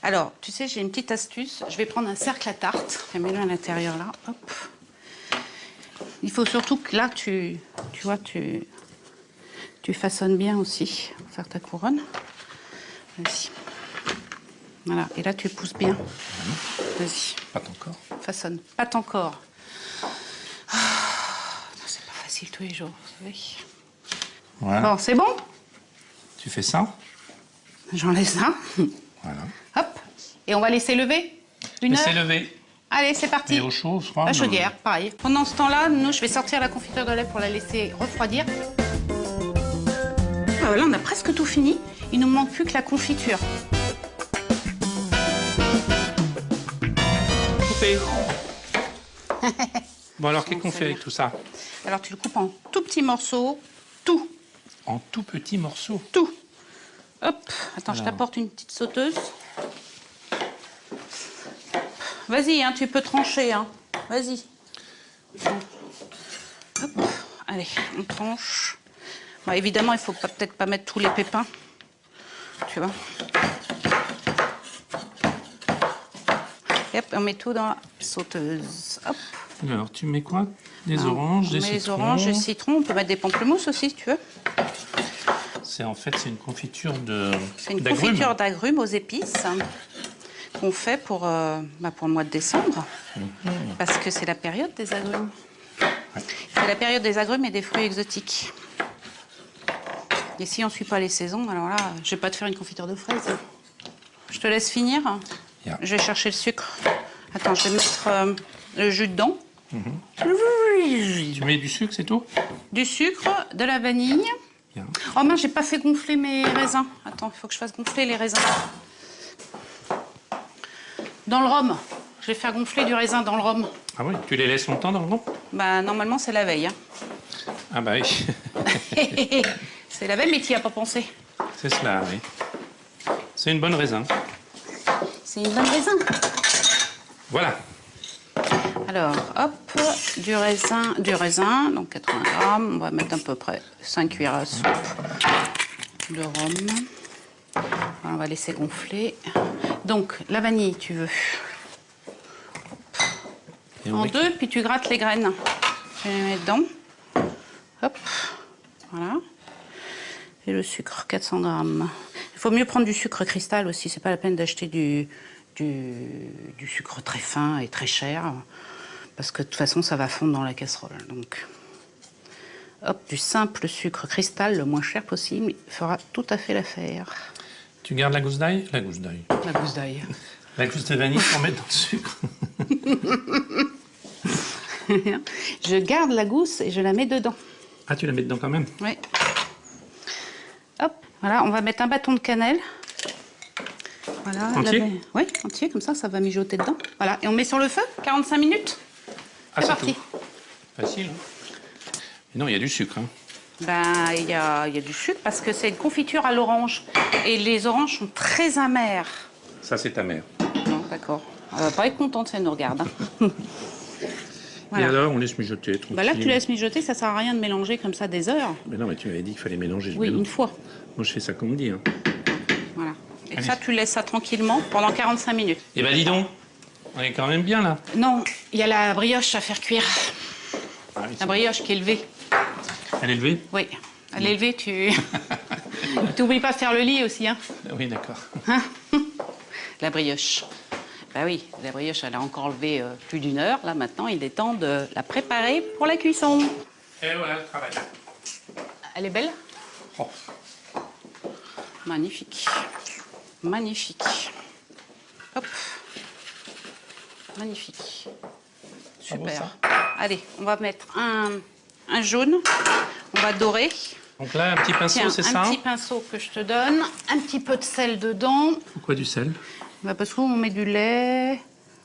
Alors, tu sais, j'ai une petite astuce. Je vais prendre un cercle à tarte. Mets-le à l'intérieur, là. Hop. Il faut surtout que là, tu vois, tu façonnes bien aussi pour faire ta couronne. Vas-y. Voilà. Et là, tu pousses bien. Vas-y. Pas encore. Façonne. Pas encore. Ah, c'est pas facile tous les jours, vous savez. Voilà. Bon, c'est bon? Tu fais ça. J'enlève ça. Voilà. Hop. Et on va laisser lever 1 heure. Laissez lever. Allez, c'est parti. Et au chaud, au froid? La chaudière, pareil. Pendant ce temps-là, nous, je vais sortir la confiture de lait pour la laisser refroidir. Voilà, on a presque tout fini. Il nous manque plus que la confiture. Coupé. Bon alors, qu'est-ce qu'on fait avec tout ça? Alors tu le coupes en tout petits morceaux, tout. En tout petits morceaux. Tout. Hop, attends, je t'apporte une petite sauteuse. Vas-y, hein, tu peux trancher, hein. Vas-y. Hop, allez, on tranche. Bon, évidemment, il faut peut-être pas mettre tous les pépins. Tu vois. Et hop, on met tout dans la sauteuse. Hop. Alors, tu mets quoi? Des oranges, des citrons. On met les oranges, des citrons. On peut mettre des pamplemousses aussi, si tu veux. En fait, c'est une confiture de C'est une confiture d'agrumes aux épices qu'on fait pour le mois de décembre. Parce que c'est la période des agrumes. C'est la période des agrumes et des fruits exotiques. Et si on ne suit pas les saisons, alors là, je ne vais pas te faire une confiture de fraises. Je te laisse finir. Yeah. Je vais chercher le sucre. Attends, je vais mettre le jus dedans. Tu mets du sucre, c'est tout? Du sucre, de la vanille. Yeah. Oh mince, j'ai pas fait gonfler mes raisins. Attends, il faut que je fasse gonfler les raisins. Dans le rhum. Je vais faire gonfler du raisin dans le rhum. Ah oui, tu les laisses longtemps dans le rhum? Bah, normalement, c'est la veille. Hein. Ah bah oui. C'est la veille, mais tu n'y as pas pensé. C'est cela, oui. C'est une bonne raisin. C'est une bonne raisin. Voilà. Alors, hop, du raisin, donc 80 grammes. On va mettre à peu près 5 cuillères à soupe de rhum. Voilà, on va laisser gonfler. Donc, la vanille, tu veux. En deux, puis tu grattes les graines. Je vais les mettre dedans. Hop, voilà. Et le sucre, 400 grammes. Il faut mieux prendre du sucre cristal aussi. C'est pas la peine d'acheter du sucre très fin et très cher. Parce que de toute façon, ça va fondre dans la casserole. Donc, hop, du simple sucre cristal, le moins cher possible, fera tout à fait l'affaire. Tu gardes la gousse d'ail? La gousse d'ail. La gousse d'ail. La gousse de vanille pour mettre dans le sucre. Je garde la gousse et je la mets dedans. Ah, tu la mets dedans quand même? Oui. Hop, voilà, on va mettre un bâton de cannelle. Voilà. Entier? Oui, entier, comme ça va mijoter dedans. Voilà, et on met sur le feu, 45 minutes. Ah, c'est parti. tout. Facile. Hein. Et non, il y a du sucre. Hein. Ben, il y a du sucre parce que c'est une confiture à l'orange. Et les oranges sont très amères. Ça, c'est ta mère. Non, d'accord. Elle va pas être contente si elle nous regarde. Hein. Voilà. Et alors, on laisse mijoter, tranquille. Bah là, tu laisses mijoter, ça sert à rien de mélanger comme ça des heures. Mais non, mais tu m'avais dit qu'il fallait mélanger. Oui, une fois. Moi, je fais ça comme on dit. Hein. Voilà. Et Allez. ça, tu laisses ça tranquillement pendant 45 minutes. Eh ben, dis donc, on est quand même bien, là. Non, il y a la brioche à faire cuire. Ah, oui, La brioche qui est levée. Elle est levée? Oui. À l'élever, tu... T'oublies pas de faire le lit aussi, hein. Oui, d'accord. Hein. La brioche. Bah oui, la brioche, elle a encore levé plus d'une heure. Là, maintenant, il est temps de la préparer pour la cuisson. Et voilà le travail. Elle est belle? Oh. Magnifique. Magnifique. Hop. Magnifique. Super. Allez, on va mettre un jaune. On va dorer. Donc là, un petit pinceau, Tiens, c'est ça? un petit pinceau que je te donne. Un petit peu de sel dedans. Pourquoi du sel? Bah parce qu'on met du lait,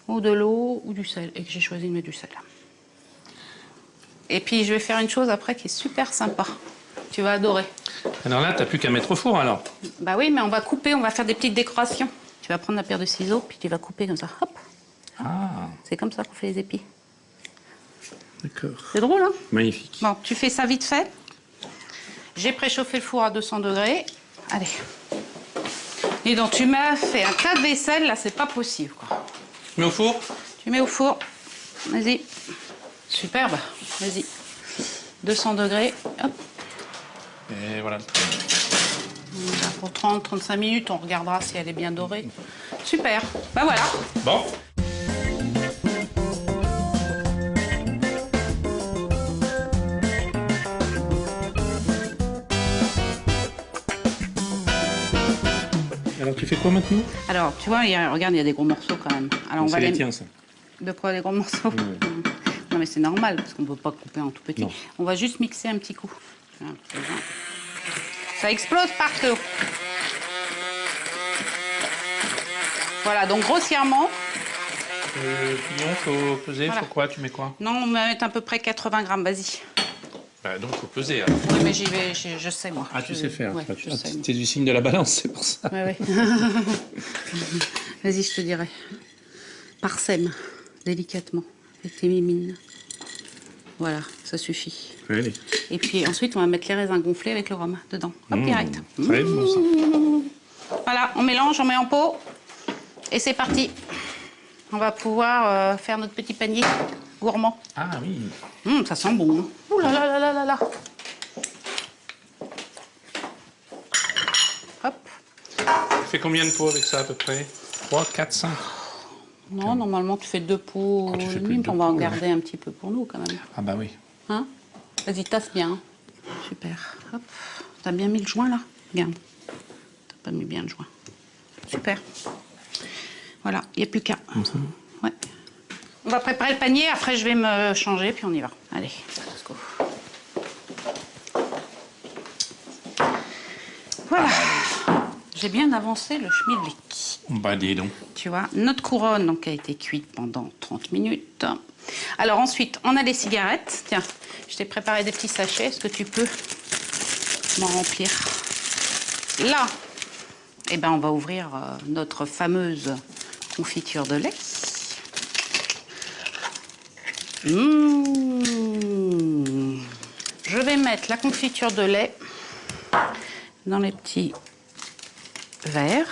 ou de l'eau, ou du sel. Et que j'ai choisi de mettre du sel. Et puis, je vais faire une chose après qui est super sympa. Tu vas adorer. Alors là, t'as plus qu'à mettre au four, alors? Bah oui, mais on va couper, on va faire des petites décorations. Tu vas prendre la paire de ciseaux, puis tu vas couper comme ça. Hop. Ah, C'est comme ça qu'on fait les épis. d'accord. C'est drôle, hein? Magnifique. Bon, tu fais ça vite fait. J'ai préchauffé le four à 200 degrés. Allez. Dis donc, tu m'as fait un tas de vaisselle, là, c'est pas possible, quoi. Tu mets au four? Tu mets au four. Vas-y. Superbe. Vas-y. 200 degrés. Hop. Et voilà le travail. Pour 30-35 minutes, on regardera si elle est bien dorée. Super. Ben voilà. Bon. Alors tu fais quoi maintenant? Alors, tu vois, regarde, il y a des gros morceaux quand même. Alors, on va C'est les les... tiens, ça. De quoi, des gros morceaux? Non, mais c'est normal, parce qu'on ne peut pas couper en tout petit. Non. On va juste mixer un petit coup. Ça explose partout. Voilà, donc grossièrement. Pignon, faut peser, Voilà. faut quoi? Tu mets quoi? Non, on va mettre à peu près 80 grammes, vas-y. Bah, donc faut peser alors. Oui, mais j'y vais, je sais moi. Ah, tu sais faire. Ouais, tu je sais, moi. es du signe de la balance, c'est pour ça. Ouais, ouais. Vas-y, je te dirai. Parsème, délicatement, avec tes mimines. Voilà, ça suffit. Allez. Et puis ensuite, on va mettre les raisins gonflés avec le rhum dedans. Hop, direct. Très bon ça. Voilà, on mélange, on met en pot. Et c'est parti. On va pouvoir faire notre petit panier gourmand. Ah oui. Ça sent bon. Hein. Ouh là là là là là là. Hop. Tu fais combien de pots avec ça à peu près? 3, 4, 5. Non, normalement, tu fais 2 pots. Ah, tu fais et plus demi, de deux on va en pots, garder un petit peu pour nous quand même. Ah bah oui. Hein? Vas-y, tasse bien. Super. Hop. T'as bien mis le joint là? Regarde. T'as pas mis bien le joint. Super. Voilà, il n'y a plus qu'à. Ouais. On va préparer le panier, après je vais me changer, puis on y va. Allez, let's go. Voilà. J'ai bien avancé le schmilblick. Bah dis donc. Tu vois, notre couronne donc, a été cuite pendant 30 minutes. Alors ensuite, on a les cigarettes. Tiens, je t'ai préparé des petits sachets. Est-ce que tu peux m'en remplir? Là, eh ben, on va ouvrir notre fameuse confiture de lait. Je vais mettre la confiture de lait dans les petits verres.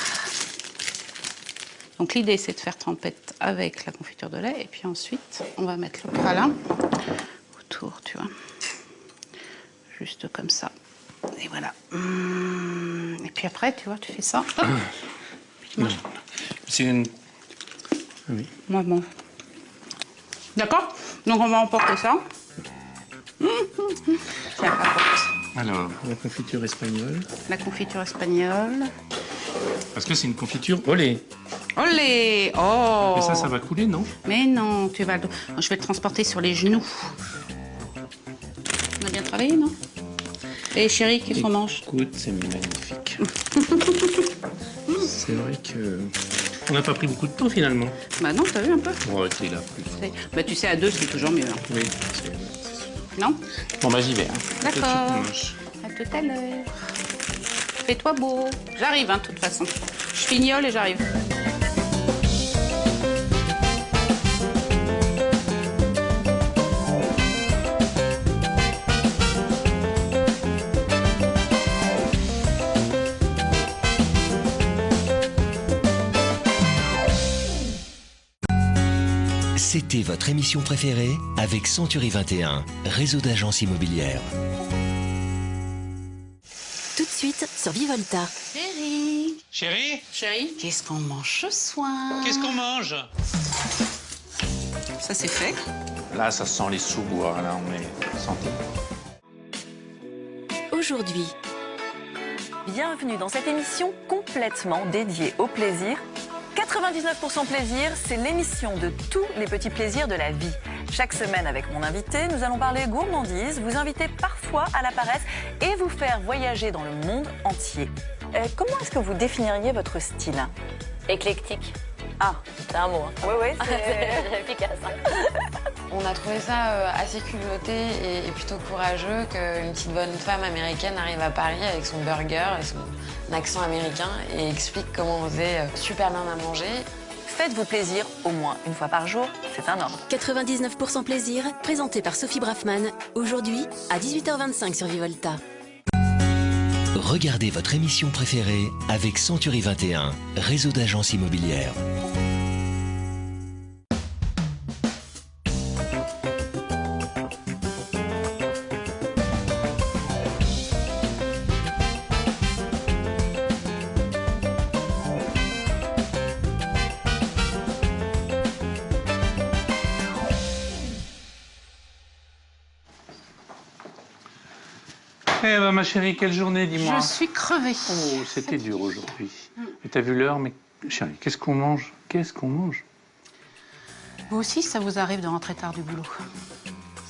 Donc l'idée, c'est de faire trempette avec la confiture de lait. Et puis ensuite, on va mettre le pralin autour, tu vois. Juste comme ça. Et voilà. Et puis après, tu vois, tu fais ça. Hop. Puis tu manges. C'est une... Oui. Moi, bon. D'accord? Donc on va emporter ça. Tiens, apporte. Alors, la confiture espagnole. La confiture espagnole. Parce que c'est une confiture au lait. Olé! Oh! Et ça va couler, non? Mais non, tu vas... Je vais le transporter sur les genoux. On a bien travaillé, non? Et chérie, qu'est-ce qu'on mange? Écoute, c'est magnifique. C'est vrai que... On n'a pas pris beaucoup de temps, finalement. Bah non, t'as vu un peu? Bon, t'es là, plus. Bah tu sais, à deux, c'est toujours mieux. Hein. Oui, c'est sûr. Non? Bon, bah j'y vais. Hein. D'accord. Tout À tout à l'heure. Fais-toi beau. J'arrive, hein, de toute façon. Je fignole et j'arrive. C'était votre émission préférée avec Century 21, réseau d'agences immobilières. Tout de suite sur Vivolta. Chérie. Chérie, Chérie, qu'est-ce qu'on mange ce soir? qu'est-ce qu'on mange? Ça, c'est fait. Là, ça sent les sous-bois. Là, on met santé. Aujourd'hui, Bienvenue dans cette émission complètement dédiée au plaisir. 99% plaisir, c'est l'émission de tous les petits plaisirs de la vie. Chaque semaine avec mon invité, nous allons parler gourmandise, vous inviter parfois à la paresse et vous faire voyager dans le monde entier. Comment est-ce que vous définiriez votre style? Éclectique. Ah, C'est un mot. Hein. oui, C'est efficace. Hein. On a trouvé ça assez culotté et plutôt courageux qu'une petite bonne femme américaine arrive à Paris avec son burger et son accent américain et explique comment on faisait super bien à manger. Faites-vous plaisir au moins une fois par jour, c'est un ordre. 99% plaisir, présenté par Sophie Braffman, aujourd'hui à 18h25 sur Vivolta. Regardez votre émission préférée avec Century 21, réseau d'agences immobilières. Eh ben, ma chérie, quelle journée, dis-moi. Je suis crevée. Oh, c'était dur aujourd'hui. Et t'as vu l'heure, mais chérie, qu'est-ce qu'on mange? Qu'est-ce qu'on mange? Vous aussi, ça vous arrive de rentrer tard du boulot?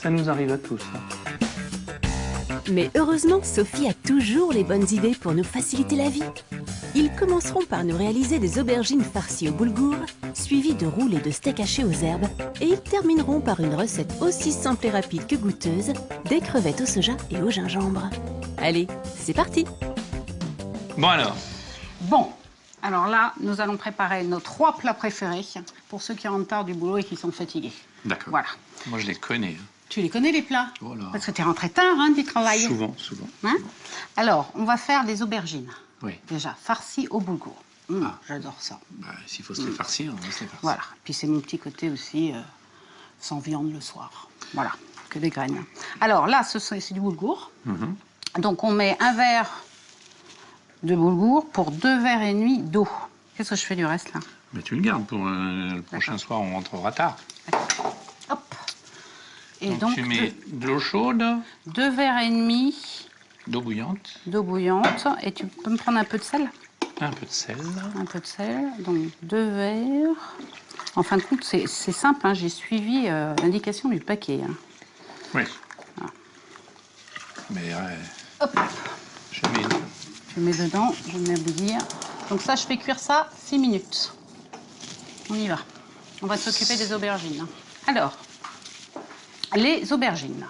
Ça nous arrive à tous. Hein. Mais heureusement, Sophie a toujours les bonnes idées pour nous faciliter la vie. Ils commenceront par nous réaliser des aubergines farcies au boulgour, suivies de roulés de steak haché aux herbes, et ils termineront par une recette aussi simple et rapide que goûteuse, des crevettes au soja et au gingembre. Allez, c'est parti! Bon alors, Bon, alors là, nous allons préparer nos 3 plats préférés pour ceux qui rentrent tard du boulot et qui sont fatigués. d'accord. Voilà. Moi, je les connais. Tu les connais, les plats? Oh là. Parce que tu es rentré tard hein, du travail. Souvent. Hein? Alors, on va faire des aubergines. Oui. Déjà, farcies au boulgour. J'adore ça. Bah, s'il faut se les farcir, on va se les farcir. Voilà. Puis c'est mon petit côté aussi sans viande le soir. Voilà, que des graines. Alors là, c'est du boulgour. Donc on met un verre de boulgour pour 2 verres et demi d'eau. Qu'est-ce que je fais du reste là? Mais tu le gardes pour le prochain soir, on rentrera tard. Hop. Et Donc tu mets de l'eau chaude, 2 verres et demi d'eau bouillante, d'eau bouillante. Et tu peux me prendre un peu de sel? un peu de sel. Un peu de sel, donc 2 verres. En fin de compte, c'est simple, hein, j'ai suivi l'indication du paquet. Hein. Oui. Voilà. Mais Hop, je mets... je mets dedans, je mets à bouillir. Donc ça, je fais cuire ça 6 minutes. On y va. On va s'occuper des aubergines. Alors, les aubergines.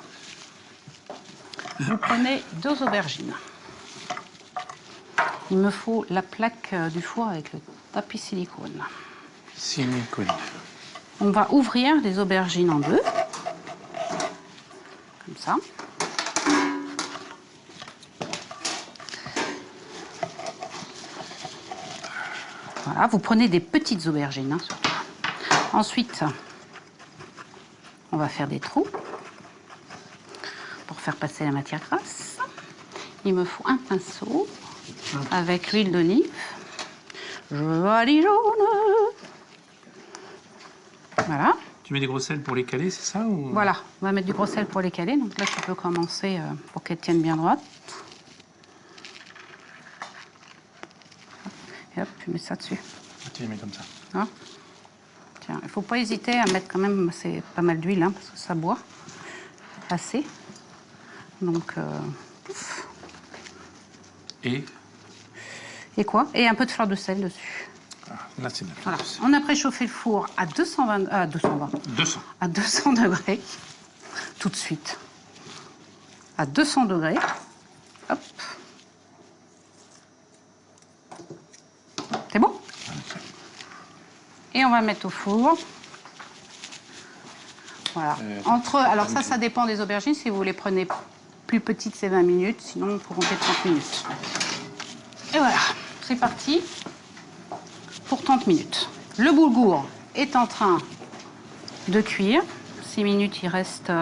Vous prenez 2 aubergines. Il me faut la plaque du four avec le tapis silicone. Silicone. On va ouvrir les aubergines en 2. Comme ça. Voilà, vous prenez des petites aubergines, hein, surtout. Ensuite, on va faire des trous pour faire passer la matière grasse. Il me faut un pinceau avec l'huile d'olive. Jolie jaune. Voilà. Tu mets des gros sels pour les caler, c'est ça ou... Voilà, on va mettre du gros sel pour les caler. Donc là, tu peux commencer pour qu'elles tiennent bien droite. Et hop, tu mets ça dessus. Tu les mets comme ça. Hein? Tiens, il ne faut pas hésiter à mettre quand même pas mal d'huile, hein, parce que ça boit assez. Donc, pouf. Et quoi? Et un peu de fleur de sel dessus. Ah, là, c'est bien. Voilà. On a préchauffé le four à 220, à 200 degrés, tout de suite. À 200 degrés. Hop. C'est bon? Et on va mettre au four. Voilà. Alors ça dépend des aubergines. Si vous les prenez plus petites, c'est 20 minutes. Sinon, on peut compter 30 minutes. Et voilà, c'est parti pour 30 minutes. Le boulgour est en train de cuire. 6 minutes, il reste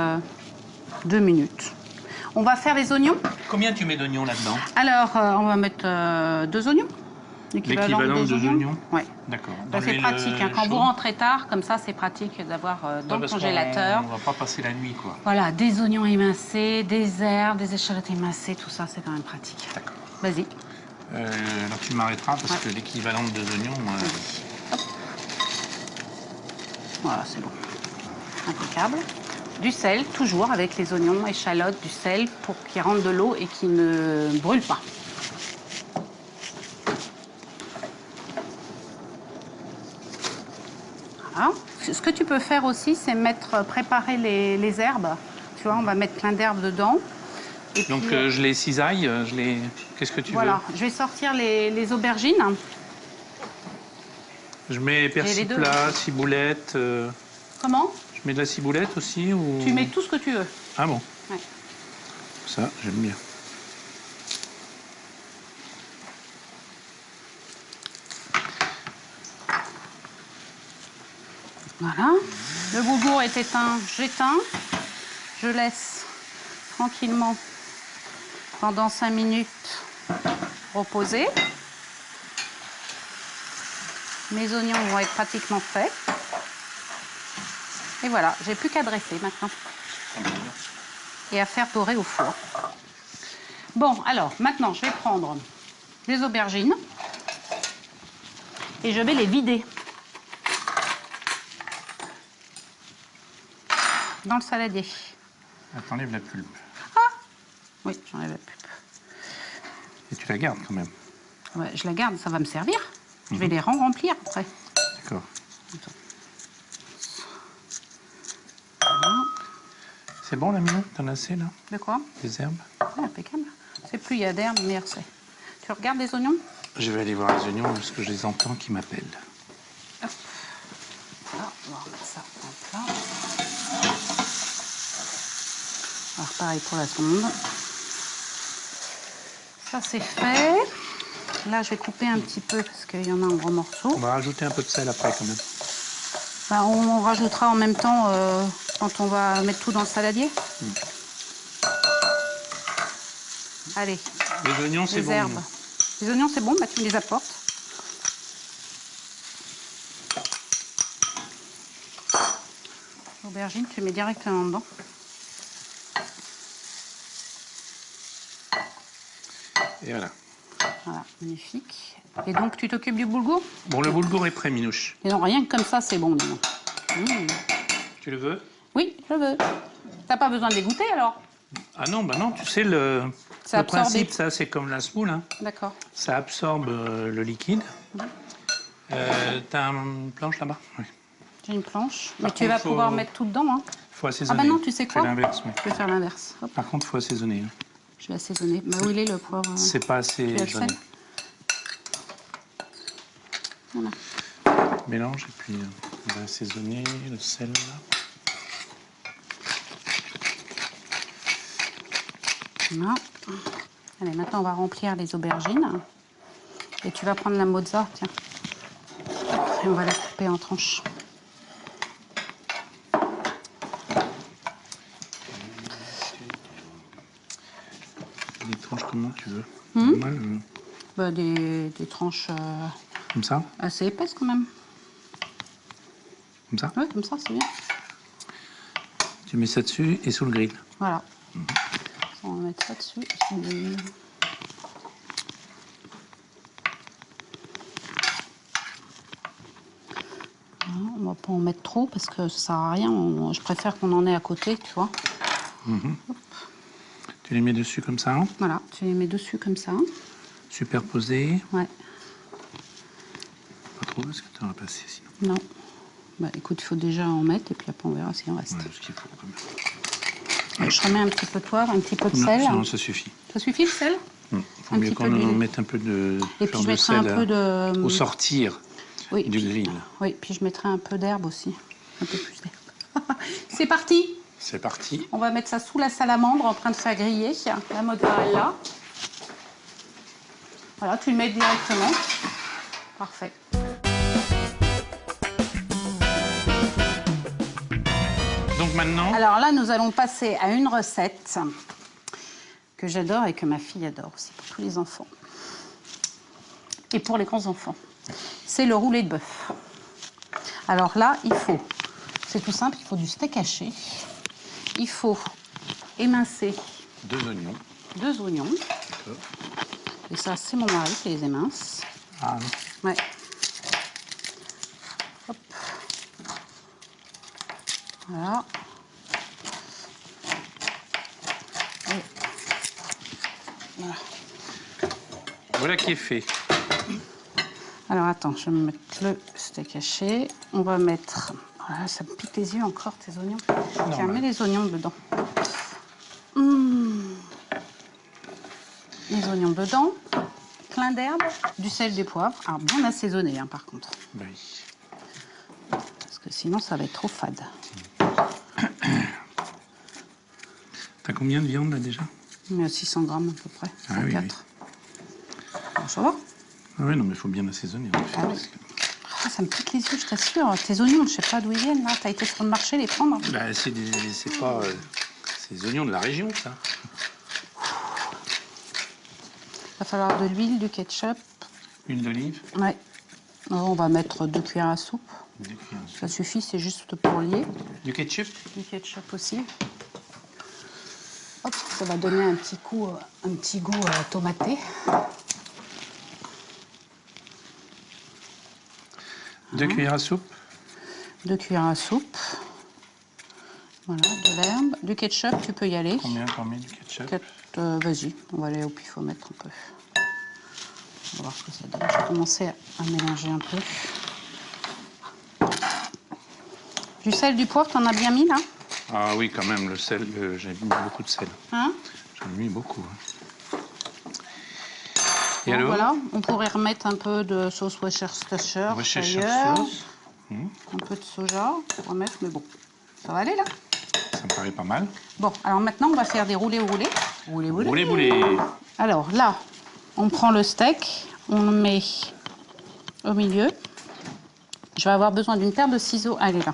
2 minutes. On va faire les oignons. Combien tu mets d'oignons là-dedans? Alors, on va mettre 2 oignons. L'équivalent de 2 oignons? Oui. D'accord. C'est pratique. Hein. Quand vous rentrez tard, comme ça, c'est pratique d'avoir dans le congélateur. On va pas passer la nuit, quoi. Voilà, des oignons émincés, des herbes, des échalotes émincées, tout ça, c'est quand même pratique. D'accord. Vas-y. Alors tu m'arrêteras parce que l'équivalent de 2 oignons... Hop. Voilà, c'est bon. Impeccable. Du sel, toujours avec les oignons, échalotes, du sel pour qu'ils rentrent de l'eau et qu'ils ne brûlent pas. Voilà. Ce que tu peux faire aussi, c'est préparer les herbes. Tu vois, on va mettre plein d'herbes dedans. Et donc puis, je les cisaille, Qu'est-ce que tu veux? Voilà, je vais sortir les aubergines. Je mets persil plat, ciboulette... Comment? Je mets de la ciboulette aussi ou... Tu mets tout ce que tu veux. Ah bon? Ouais. Ça, j'aime bien. Voilà. Le boulgour est éteint, j'éteins. Je laisse tranquillement pendant 5 minutes reposer. Mes oignons vont être pratiquement faits. Et voilà, j'ai plus qu'à dresser maintenant. Et à faire dorer au four. Bon, alors, maintenant, je vais prendre les aubergines. Et je vais les vider. Dans le saladier. T'enlèves la pulpe. Ah, Oui, j'enlève la pulpe. Et tu la gardes quand même. Ouais, je la garde, ça va me servir. Je vais les remplir après. D'accord. Voilà. C'est bon, la Minou? T'en as assez, là? De quoi? Des herbes? Ouais, impeccable. C'est plus il y a d'herbes, meilleur c'est. Tu regardes les oignons? Je vais aller voir les oignons parce que je les entends qui m'appellent. Hop. Voilà, on va remettre ça en plat. Alors pareil pour la sonde. Ça c'est fait. Là je vais couper un petit peu parce qu'il y en a en gros morceaux. On va rajouter un peu de sel après quand même. Ben, on rajoutera en même temps quand on va mettre tout dans le saladier. Allez. Les oignons, c'est Les bon. herbes. Les oignons, c'est bon, bah, tu me les apportes. L'aubergine, tu mets directement dedans. Et voilà. Voilà, magnifique. Et donc, tu t'occupes du boulgour? Bon, le boulgour est prêt, Minouche. Et non, rien que comme ça, c'est bon, dis donc. Tu le veux? Oui, je veux. T'as pas besoin de les goûter, alors? Ah non, bah non, tu sais, le absorbé. principe, ça, c'est comme la semoule. Hein. D'accord. Ça absorbe le liquide. T'as une planche là-bas? Oui. J'ai une planche. Mais Par tu vas contre, pouvoir faut- mettre tout dedans, hein. Faut Ah assaisonner. bah non, tu sais quoi? Fais l'inverse, oui. Je vais faire l'inverse. Hop, Par contre, faut assaisonner. Hein. je vais assaisonner. Bah où il est le poivre? C'est pas assez Tu as le jaune. sel? Voilà. Mélange et puis on va assaisonner le sel là. Voilà. Allez, maintenant on va remplir les aubergines. Et tu vas prendre la mozza, tiens. Et on va la couper en tranches. Des tranches comment tu veux? Normal, Bah, des tranches comme ça? assez épaisses quand même. Comme ça? Ouais, comme ça, c'est bien. Tu mets ça dessus et sous le grill. Voilà. On va mettre ça dessus. On va pas en mettre trop parce que ça sert à rien. Je préfère qu'on en ait à côté, tu vois. Tu les mets dessus comme ça, hein, Voilà, tu les mets dessus comme ça. superposés. Ouais. Pas trop parce que tu auras passé sinon. Non. Bah écoute, il faut déjà en mettre et puis après on verra s'il en reste. Ouais, ce qu'il faut quand même. Je remets un petit peu de poivre, un petit peu de Non, sel. sinon ça suffit. Ça suffit le sel? Faut Un mieux petit qu'on peu d'huile. en mette un peu de Et puis fleur je de mettrai un sel peu de... au sortir Oui, du grill. oui, puis je mettrai un peu d'herbe aussi. Un peu plus d'herbe. C'est parti! C'est parti. On va mettre ça sous la salamandre en train de faire griller la mozzarella. Voilà, tu le mets directement. Parfait. Donc maintenant, Alors là, nous allons passer à une recette que j'adore et que ma fille adore aussi pour tous les enfants. Et pour les grands enfants. C'est le roulé de bœuf. Alors là, c'est tout simple, il faut du steak haché. Il faut émincer 2 oignons. 2 oignons. Et ça, c'est mon mari qui les émince. Ah oui. Ouais. Hop. Voilà. Et voilà. Voilà qui est fait. Alors attends, je vais mettre le steak haché. On va mettre... Voilà, ça me pique les yeux encore, tes oignons. Tiens, mets les oignons dedans. Les oignons dedans. Plein d'herbes, du sel, du poivre. Alors bien assaisonné, hein, par contre. Oui. Parce que sinon, ça va être trop fade. T'as combien de viande là déjà? 600 grammes à peu près. Ah oui, 4. Bon, ça va? Ah oui, non, mais il faut bien assaisonner. En fait, Ah oui. parce que- Ah, ça me pique les yeux, je t'assure. Tes oignons, je sais pas d'où ils viennent, là. T'as été sur le marché les prendre? Bah, c'est pas... c'est des oignons de la région, ça. Il va falloir de l'huile, du ketchup. Huile d'olive. Ouais. On va mettre 2 cuillères à soupe. 2 cuillères. Ça suffit, c'est juste pour lier. Du ketchup. Du ketchup aussi. Hop, ça va donner un petit goût tomaté. 2 cuillères à soupe. 2 cuillères à soupe. Voilà, de l'herbe. Du ketchup, tu peux y aller. Combien t'en mets du ketchup? Vas-y, on va aller au pifomètre un peu. On va voir ce que ça donne. Je vais commencer à mélanger un peu. Du sel, du poivre, t'en as bien mis là? Ah oui, quand même, le sel, j'ai mis beaucoup de sel. Hein? J'en ai mis beaucoup. Et Bon, alors? voilà, on pourrait remettre un peu de sauce Worcestershire Worcestershire ailleurs. sauce. Un peu de soja, on va remettre, mais bon, ça va aller là. Ça me paraît pas mal. Bon, alors maintenant, on va faire des roulés. Roulé. Alors là, on prend le steak, on le met au milieu. Je vais avoir besoin d'une paire de ciseaux. Allez là.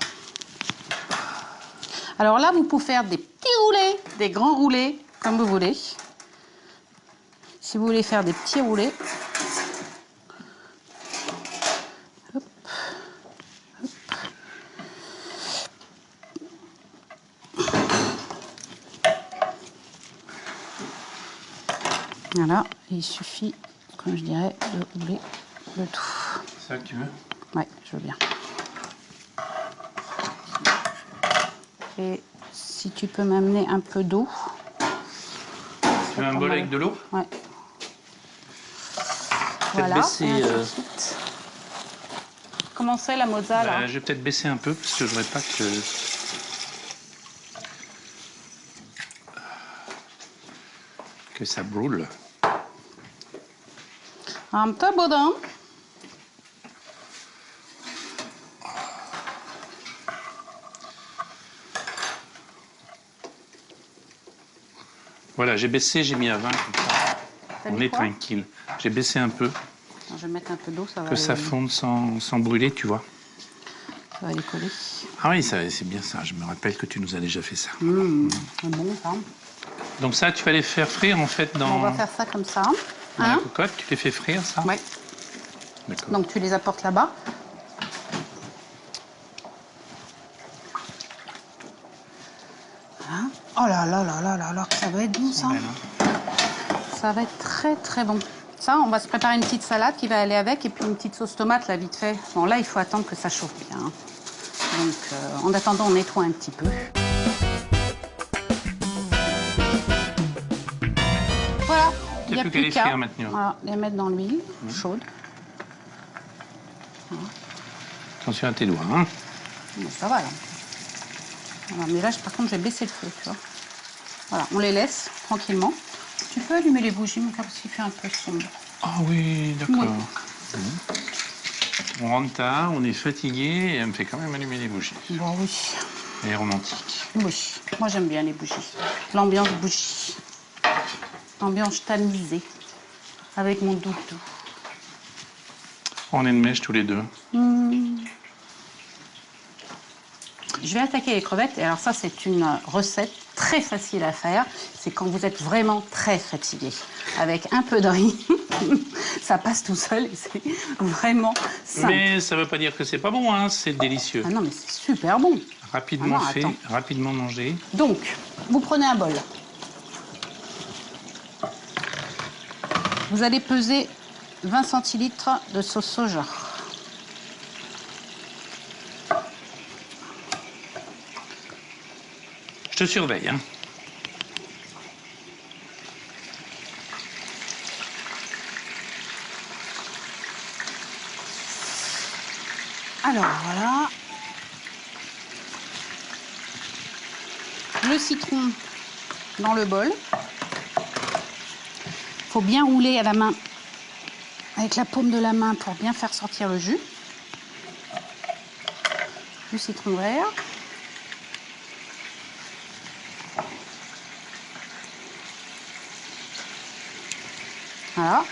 Alors là, vous pouvez faire des petits roulés, des grands roulés, comme vous voulez. Si vous voulez faire des petits roulés, hop, hop. Voilà, il suffit, comme je dirais, de rouler le tout. C'est ça que tu veux? Ouais, je veux bien. Et si tu peux m'amener un peu d'eau. Tu veux un bol avec de l'eau? Ouais. Peut-être Voilà. baisser, et ainsi de suite. Comment c'est la mozza là? Je vais peut-être baisser un peu parce que je voudrais pas que ça brûle. Un peu boudin. Voilà, j'ai baissé, j'ai mis à 20 comme ça. T'as On mis est quoi? tranquille. J'ai baissé un peu, Alors, je vais mettre un peu d'eau, ça va que ça aller- fonde sans brûler, tu vois. ça va aller coller. Ah oui, c'est bien ça. Je me rappelle que tu nous as déjà fait ça. C'est bon ça. Donc ça, tu vas les faire frire en fait On dans va faire ça comme ça. dans la Hein? cocotte. Tu les fais frire, ça? Ouais. D'accord. Donc tu les apportes là-bas. Voilà. Oh là là là là là là, ça va être bon ça. Belle, hein. Ça va être très très bon. Ça, on va se préparer une petite salade qui va aller avec et puis une petite sauce tomate là vite fait. Bon là, il faut attendre que ça chauffe bien. Hein. Donc en attendant, on nettoie un petit peu. Voilà. Il n'y a plus qu'à les frire maintenant. Voilà, les mettre dans l'huile chaude. Attention à tes doigts, hein. Bon, ça va là. Voilà, mais là, par contre, j'ai baissé le feu, tu vois. Voilà, on les laisse tranquillement. Tu peux allumer les bougies, mon frère, parce qu'il fait un peu sombre. Ah oui, d'accord. Oui. On rentre tard, on est fatigué et elle me fait quand même allumer les bougies. Bon, oui. Elle est romantique. Oui, moi j'aime bien les bougies. L'ambiance bougie. L'ambiance tamisée. Avec mon doudou. On est de mèche tous les deux. Je vais attaquer les crevettes. Et alors ça, c'est une recette très facile à faire. C'est quand vous êtes vraiment très fatigué. Avec un peu de riz, ça passe tout seul et c'est vraiment simple. Mais ça ne veut pas dire que c'est pas bon, hein. C'est délicieux. Ah non, mais c'est super bon. Rapidement Ah non, fait, attends. rapidement mangé. Donc, vous prenez un bol. Vous allez peser 20 centilitres de sauce soja. Je te surveille, hein. Alors, voilà. Le citron dans le bol. Il faut bien rouler à la main, avec la paume de la main pour bien faire sortir le jus. Du citron vert. Voilà.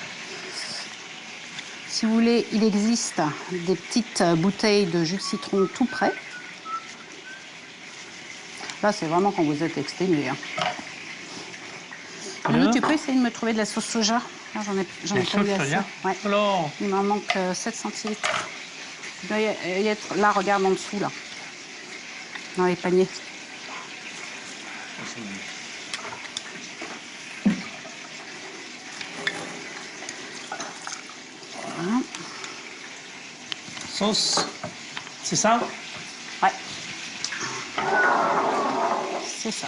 Si vous voulez, il existe des petites bouteilles de jus de citron tout prêt. Là, c'est vraiment quand vous êtes exténué. Hein. Lulu, tu peux essayer de me trouver de la sauce soja? Là, j'en ai La pas eu sauce assez. soja? Ouais. Alors, Il m'en manque 7 centilitres. Il doit y être là, regarde en dessous, là. Dans les paniers. Voilà. sauce, c'est ça? Ouais. C'est ça.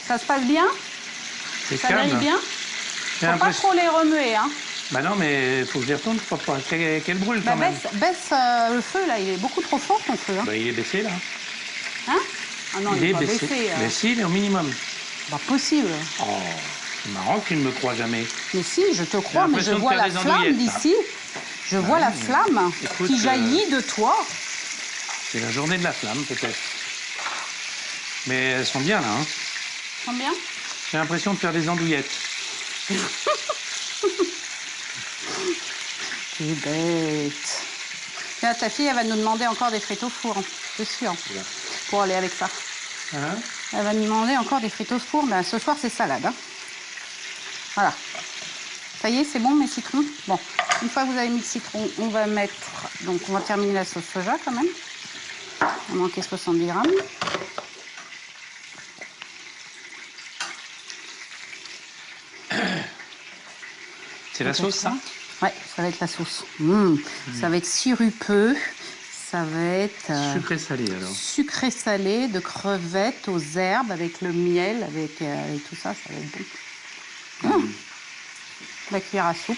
Ça se passe bien? C'est Ça calme. grille bien? J'ai Faut pas l'impression- trop les remuer, hein. Bah non, mais il faut que je les retourne pour pas qu'elle brûle Bah, quand même. baisse le feu, là. Il est beaucoup trop fort, ton feu. Hein, Bah, il est baissé là. hein? Ah non, il est pas baissé. Mais si, il est au minimum. Pas possible. Oh, c'est marrant que tu ne me crois jamais. Mais si, je te crois, mais je l'impression de vois faire la des flamme andouillettes, là. d'ici. Je vois la mais flamme écoute, qui jaillit de toi. C'est la journée de la flamme, peut-être. Mais elles sont bien là. Hein. Combien? J'ai l'impression de faire des andouillettes. Tu es bête. Là, ta fille, elle va nous demander encore des frites au four, hein, c'est sûr, pour aller avec ça. Hein? Elle va nous demander encore des frites au four, mais ce soir, c'est salade. Hein. Voilà. Ça y est, c'est bon, mes citrons? Bon, une fois que vous avez mis le citron, on va mettre... Donc, on va terminer la sauce soja, quand même. On a manqué 70 grammes. C'est la sauce, ça? Ouais, ça va être la sauce. Ça va être sirupeux. Ça va être Sucré-salé, alors. sucré-salé de crevettes aux herbes avec le miel, avec tout ça, ça va être bon. La cuillère à soupe.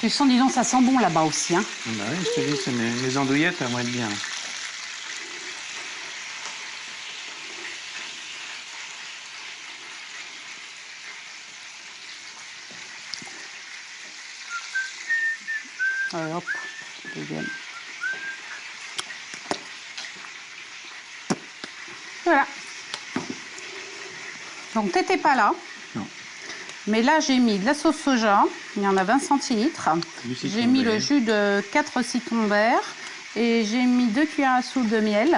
Tu sens, disons, ça sent bon là-bas aussi. Hein. Bah oui, je te dis, c'est mes andouillettes, elles vont être bien. Allez, hop, deuxième. Voilà. Donc, t'étais pas là. Non. Mais là, j'ai mis de la sauce soja. Il y en a 20 centilitres. Du citron J'ai mis vert. le jus de 4 citrons verts. Et j'ai mis 2 cuillères à soupe de miel.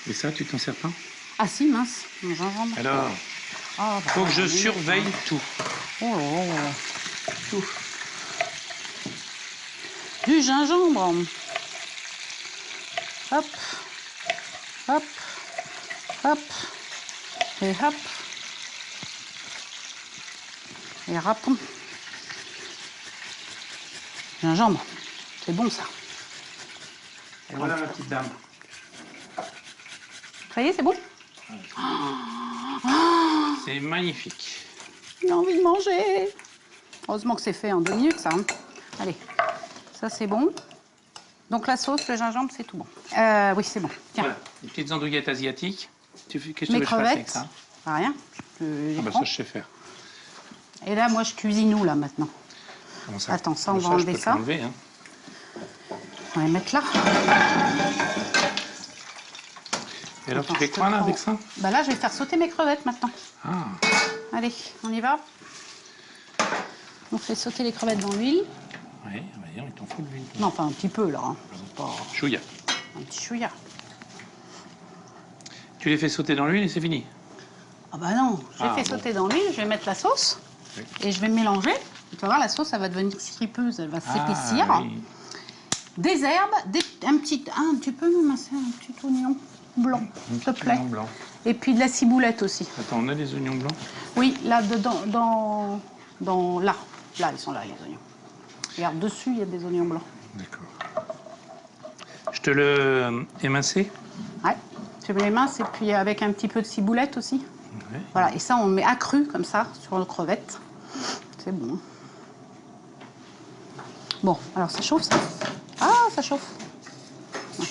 Et ça, tu t'en sers pas? Ah si, mince, mon gingembre. Alors, Ah, bah, faut que je on est surveille tout. Oh là là. Tout. Du gingembre. Hop. Hop. Hop. Et hop. Et râpons. Gingembre. C'est bon ça. Et voilà ma petite dame. Ça y est, c'est bon? C'est magnifique. J'ai envie de manger. Heureusement que c'est fait en 2 minutes, ça. Hein. Allez, ça c'est bon. Donc la sauce, le gingembre, c'est tout bon. Oui, c'est bon. Tiens, Voilà, les petites andouillettes asiatiques. Qu'est-ce que tu mes veux que je fasse avec crevettes. ça? Rien. Je les Ah bah prends. ça, je sais faire. Et là, moi, je cuisine où, là, maintenant? Comment ça? Attends, ça, on Comme va enlever je peux te ça. l'enlever, hein. On va les mettre là. Et alors, Attends, tu fais je te quoi, là, prends. avec ça? Bah là, je vais faire sauter mes crevettes, maintenant. Ah, Allez, on y va. On fait sauter les crevettes dans l'huile. oui, vas-y, on t'en fout de l'huile. Non, enfin, un petit peu, là. Hein. C'est pas Chouïa. un petit chouïa. Tu les fais sauter dans l'huile et c'est fini. Ah bah non, je les Ah, fais bon. sauter dans l'huile, je vais mettre la sauce. Oui. Et je vais mélanger. Tu vas voir, la sauce, elle va devenir siripeuse, elle va s'épaissir. Ah, oui. Des herbes, tu peux me masser un petit oignon blanc, s'il te plaît. Oignon blanc. Et puis de la ciboulette aussi. Attends, on a des oignons blancs? Oui, là, dedans, là, ils sont là, les oignons. Regarde, dessus, il y a des oignons blancs. D'accord. Je te le émincer? Ouais, tu mets les minces et puis avec un petit peu de ciboulette aussi. Ouais. Voilà, et ça, on le met accru, comme ça, sur nos crevettes. C'est bon. Bon, alors ça chauffe, ça? Ah, ça chauffe. Ouais.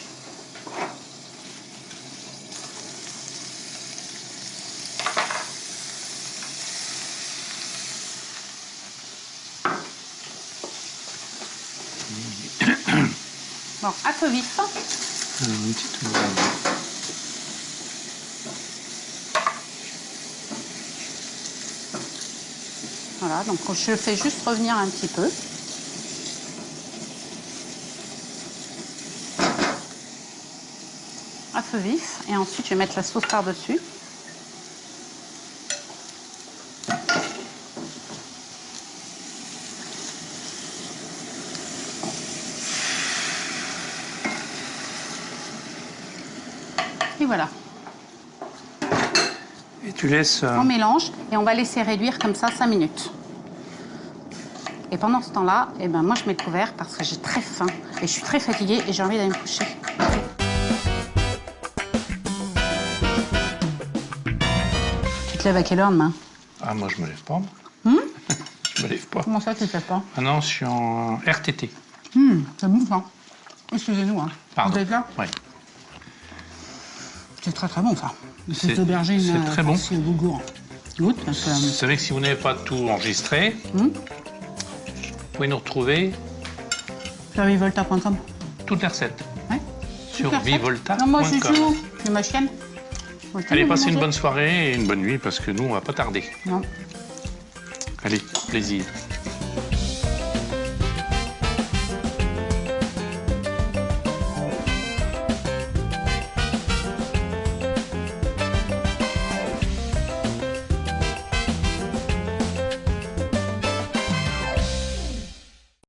Bon, à feu vif. Un petit peu. Voilà, donc je fais juste revenir un petit peu. À feu vif. Et ensuite, je vais mettre la sauce par-dessus. Et voilà. Et tu laisses... On mélange et on va laisser réduire comme ça 5 minutes. Et pendant ce temps-là, eh ben, moi, je mets le couvert parce que j'ai très faim et je suis très fatiguée et j'ai envie d'aller me coucher. Tu te lèves à quelle heure demain? Ah, moi, je me lève pas. Je me lève pas. Comment ça, tu te lèves pas? Ah non, je suis en RTT. C'est bon, ça. Excusez-nous, hein. Pardon. Vous êtes là? Oui. C'est très très bon, ça. C'est- Ces aubergines c'est très bon. farcies au boulgour. Goûte, parce que... Vous savez que si vous n'avez pas tout enregistré, vous pouvez nous retrouver Sur vivolta.com. toutes les recettes Ouais. sur Super. vivolta.com. Non, moi, je suis chou. C'est ma chienne. Allez, passez une bonne soirée et une bonne nuit parce que nous, on va pas tarder. Non. Allez, plaisir.